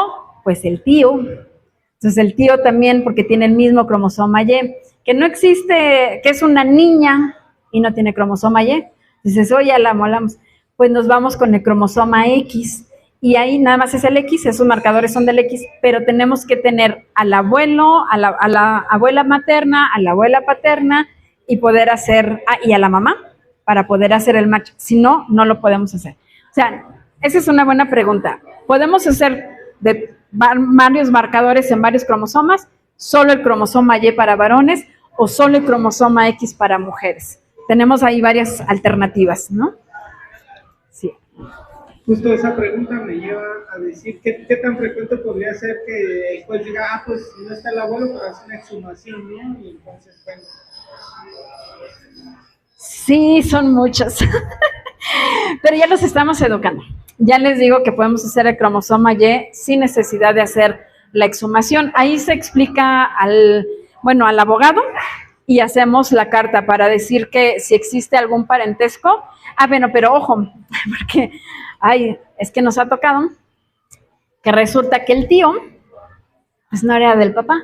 pues el tío. Entonces el tío también, porque tiene el mismo cromosoma Y. Que no existe, que es una niña y no tiene cromosoma Y. Dices, oye, la molamos. Pues nos vamos con el cromosoma X. Y ahí nada más es el X, esos marcadores son del X, pero tenemos que tener al abuelo, a la abuela materna, a la abuela paterna y poder hacer, y a la mamá, para poder hacer el match. Si no, no lo podemos hacer. O sea, esa es una buena pregunta. Podemos hacer varios marcadores en varios cromosomas, solo el cromosoma Y para varones o solo el cromosoma X para mujeres. Tenemos ahí varias alternativas, ¿no? Sí. Justo esa pregunta me lleva a decir qué tan frecuente podría ser que pues diga, pues no está el abuelo, pero hace una exhumación, ¿no? Y entonces, bueno. Sí, son muchos. Pero ya los estamos educando. Ya les digo que podemos hacer el cromosoma Y sin necesidad de hacer la exhumación. Ahí se explica al abogado y hacemos la carta para decir que si existe algún parentesco. Bueno, pero ojo, porque es que nos ha tocado que resulta que el tío pues no era del papá.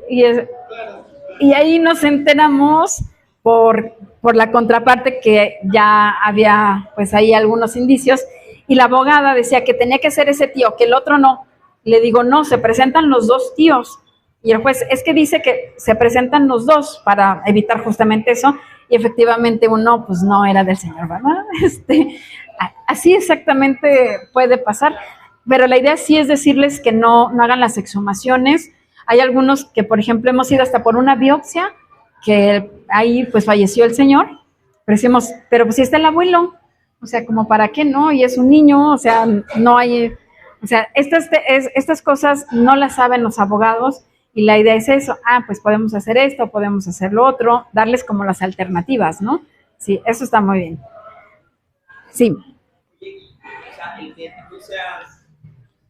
Y ahí nos enteramos por la contraparte que ya había pues ahí algunos indicios y la abogada decía que tenía que ser ese tío, que el otro no. Le digo, no, se presentan los dos tíos. Y el juez, es que dice que se presentan los dos para evitar justamente eso. Y efectivamente uno pues no era del señor, ¿verdad? Así exactamente puede pasar. Pero la idea sí es decirles que no hagan las exhumaciones. Hay algunos que, por ejemplo, hemos ido hasta por una biopsia, que ahí pues falleció el señor, pero decimos, pero pues si está el abuelo, o sea, como para qué, ¿no? Y es un niño, o sea, no hay, o sea, estas cosas no las saben los abogados y la idea es eso, pues podemos hacer esto, podemos hacer lo otro, darles como las alternativas, ¿no? Sí, eso está muy bien. Sí. O sea, el que tú seas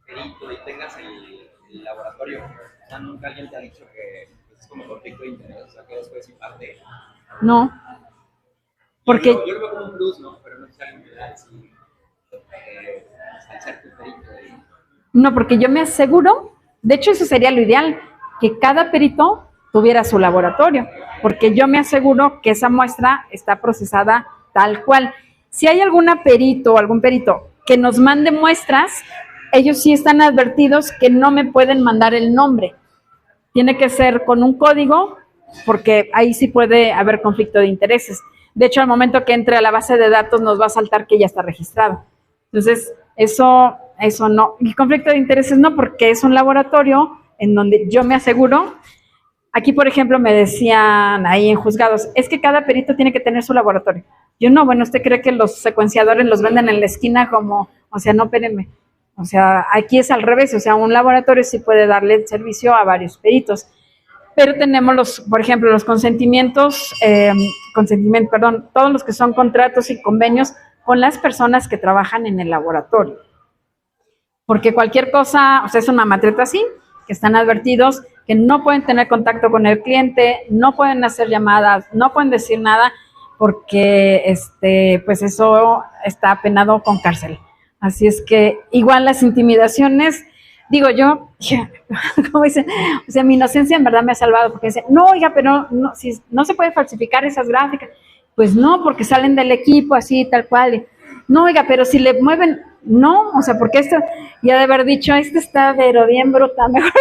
perito y tengas el laboratorio, o sea, nunca alguien te ha dicho que es como conflicto de interés, o sea, que después imparte. No. Porque yo lo veo como un plus, ¿no? Pero no sé si alguien me va a decir al ser tu perito. No, porque yo me aseguro, de hecho eso sería lo ideal, que cada perito tuviera su laboratorio, porque yo me aseguro que esa muestra está procesada tal cual. Si hay algún perito que nos mande muestras, ellos sí están advertidos que no me pueden mandar el nombre. Tiene que ser con un código, porque ahí sí puede haber conflicto de intereses. De hecho, al momento que entre a la base de datos nos va a saltar que ya está registrado. Entonces, eso no. Y conflicto de intereses no, porque es un laboratorio en donde yo me aseguro. Aquí, por ejemplo, me decían ahí en juzgados, es que cada perito tiene que tener su laboratorio. Yo no, bueno, ¿usted cree que los secuenciadores los venden en la esquina como, o sea, no, espérenme. O sea, aquí es al revés, o sea, un laboratorio sí puede darle el servicio a varios peritos. Pero tenemos por ejemplo, los consentimientos, todos los que son contratos y convenios con las personas que trabajan en el laboratorio. Porque cualquier cosa, o sea, es una matreta así, que están advertidos que no pueden tener contacto con el cliente, no pueden hacer llamadas, no pueden decir nada, porque pues eso está penado con cárcel. Así es que igual las intimidaciones, digo yo, como dicen, o sea, mi inocencia en verdad me ha salvado, porque dicen, no, oiga, pero no, si no se puede falsificar esas gráficas. Pues no, porque salen del equipo así, tal cual. No, oiga, pero si le mueven, no, o sea, porque esto, ya de haber dicho, está pero bien bruta, mejor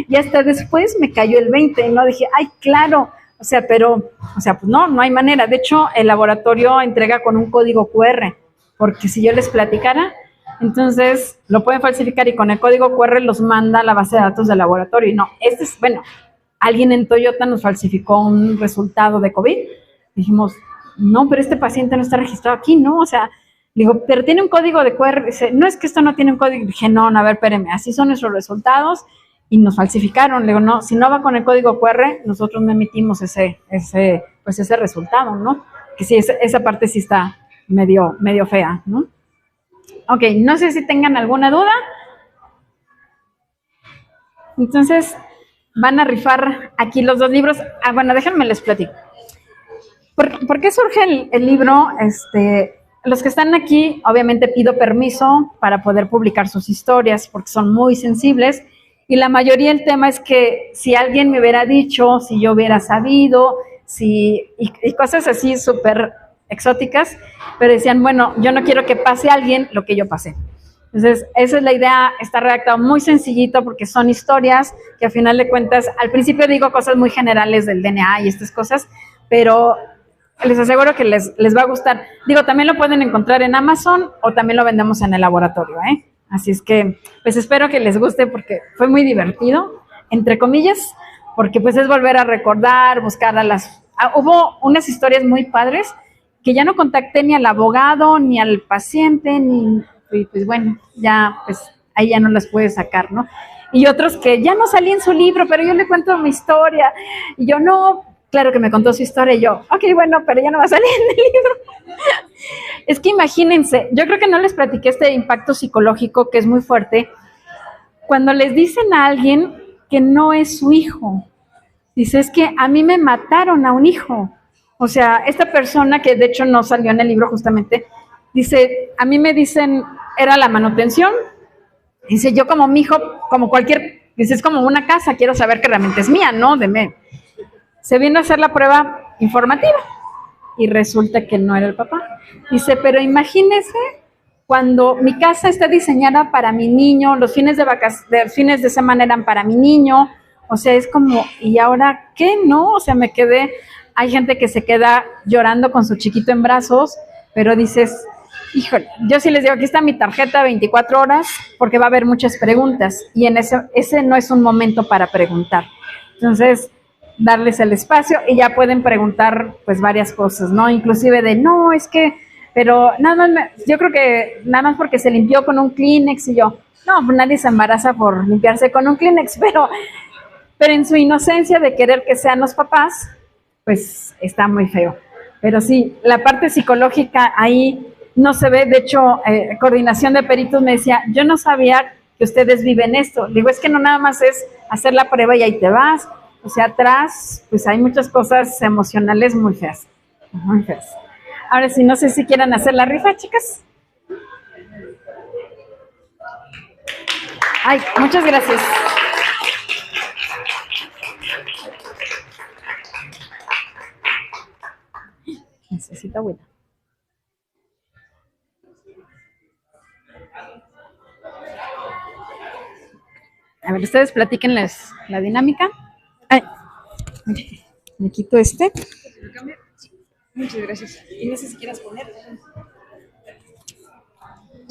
ya hasta después me cayó el 20, ¿no? Dije, ay, claro, o sea, pero, o sea, pues no hay manera. De hecho, el laboratorio entrega con un código QR, porque si yo les platicara, entonces lo pueden falsificar y con el código QR los manda a la base de datos del laboratorio. Y no, alguien en Toyota nos falsificó un resultado de COVID. Dijimos, no, pero este paciente no está registrado aquí, ¿no? O sea, digo, pero tiene un código de QR. Dice, no, es que esto no tiene un código. Dije, no, a ver, espérenme, así son nuestros resultados y nos falsificaron. Le digo, no, si no va con el código QR, nosotros no emitimos ese resultado, ¿no? Que sí, esa parte sí está medio fea, ¿no? Ok, no sé si tengan alguna duda. Entonces, van a rifar aquí los dos libros. Bueno, déjenme les platico. ¿Por qué surge el libro? Los que están aquí, obviamente pido permiso para poder publicar sus historias, porque son muy sensibles. Y la mayoría del tema es que si alguien me hubiera dicho, si yo hubiera sabido, y cosas así súper exóticas, pero decían, bueno, yo no quiero que pase a alguien lo que yo pasé. Entonces, esa es la idea, está redactado muy sencillito porque son historias que a final de cuentas, al principio digo cosas muy generales del DNA y estas cosas, pero les aseguro que les va a gustar. Digo, también lo pueden encontrar en Amazon o también lo vendemos en el laboratorio, Así es que, pues espero que les guste porque fue muy divertido, entre comillas, porque pues es volver a recordar, buscar a las... hubo unas historias muy padres que ya no contacté ni al abogado, ni al paciente, ni... Y pues bueno, ya pues ahí ya no las puede sacar, ¿no? Y otros que ya no salí en su libro, pero yo le cuento mi historia. Y yo, no, claro que me contó su historia. Y yo, ok, bueno, pero ya no va a salir en el libro. Es que imagínense, yo creo que no les platiqué este impacto psicológico que es muy fuerte. Cuando les dicen a alguien que no es su hijo, dice, es que a mí me mataron a un hijo. O sea, esta persona que de hecho no salió en el libro justamente, dice, a mí me dicen, era la manutención. Dice, yo como mi hijo, como cualquier, dice, es como una casa, quiero saber que realmente es mía, ¿no? Se vino a hacer la prueba informativa y resulta que no era el papá. Dice, pero imagínese cuando mi casa está diseñada para mi niño, los fines de semana eran para mi niño, o sea, es como, ¿y ahora qué? No, o sea, me quedé, hay gente que se queda llorando con su chiquito en brazos, pero dices, híjole, yo sí les digo, aquí está mi tarjeta 24 horas, porque va a haber muchas preguntas, y en ese no es un momento para preguntar. Entonces, darles el espacio y ya pueden preguntar, pues, varias cosas, ¿no? Inclusive de, no, es que, pero nada más, yo creo que nada más porque se limpió con un Kleenex, y yo, no, pues nadie se embaraza por limpiarse con un Kleenex, pero en su inocencia de querer que sean los papás, pues, está muy feo. Pero sí, la parte psicológica ahí no se ve. De hecho, coordinación de peritos me decía, yo no sabía que ustedes viven esto. Digo, es que no nada más es hacer la prueba y ahí te vas. O sea, atrás, pues hay muchas cosas emocionales muy feas. Muy feas. Ahora sí, no sé si quieran hacer la rifa, chicas. Ay, muchas gracias. Necesito agüita. A ver, ustedes platíquenles la dinámica. Ay, me quito este. Muchas gracias. Y no sé si quieras poner.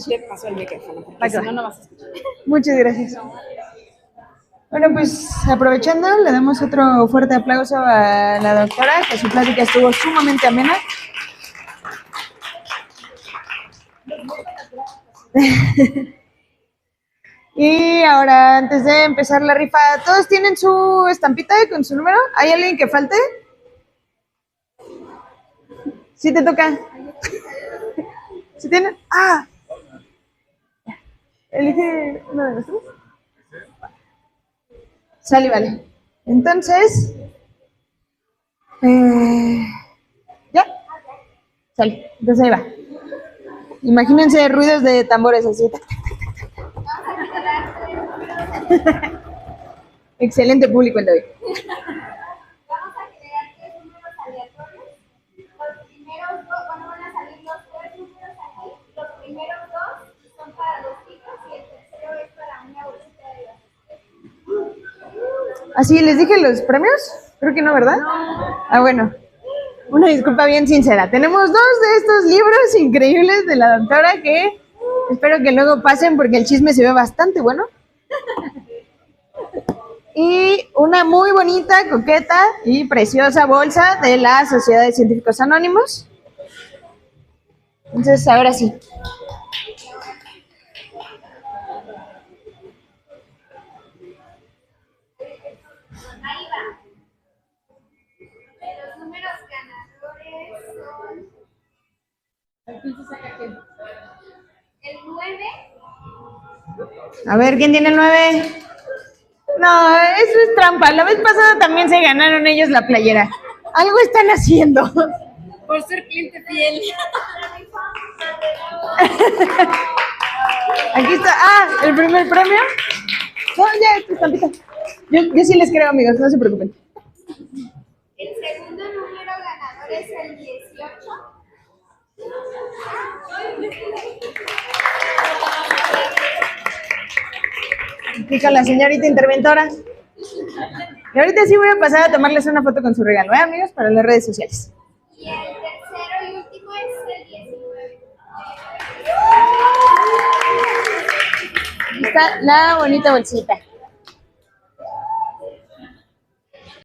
Te paso el micrófono, porque si no, no vas a escuchar. Muchas gracias. Bueno, pues aprovechando, le damos otro fuerte aplauso a la doctora, que su plática estuvo sumamente amena. Y ahora, antes de empezar la rifa, ¿todos tienen su estampita con su número? ¿Hay alguien que falte? ¿Sí te toca? ¿Sí tienen? ¡Ah! Elige uno de los tres. Sale, vale. Entonces, ¿ya? Sale. Entonces ahí va. Imagínense ruidos de tambores así. Excelente público el de hoy. Vamos a crear 3 números aleatorios. Los primeros dos, van a salir los 3 números aquí. Los primeros 2 son para los chicos y el tercero es para una bolsita de las. ¿Así les dije los premios? Creo que no, ¿verdad? No. Ah, bueno. Una disculpa bien sincera. Tenemos 2 de estos libros increíbles de la doctora que espero que luego pasen porque el chisme se ve bastante bueno. Y una muy bonita, coqueta y preciosa bolsa de la Sociedad de Científicos Anónimos. Entonces, ahora sí. Ahí va. Los números ganadores son el 9. A ver, ¿quién tiene el 9? No, eso es trampa. La vez pasada también se ganaron ellos la playera. Algo están haciendo. Por ser cliente fiel. Aquí está. Ah, el primer premio. No, ya, esta estampita. Yo sí les creo, amigos, no se preocupen. El segundo número ganador es el 18. Aquí con la señorita interventora. Y ahorita sí voy a pasar a tomarles una foto con su regalo, amigos? Para las redes sociales. Y el tercero y último es el 19. está la bonita bolsita.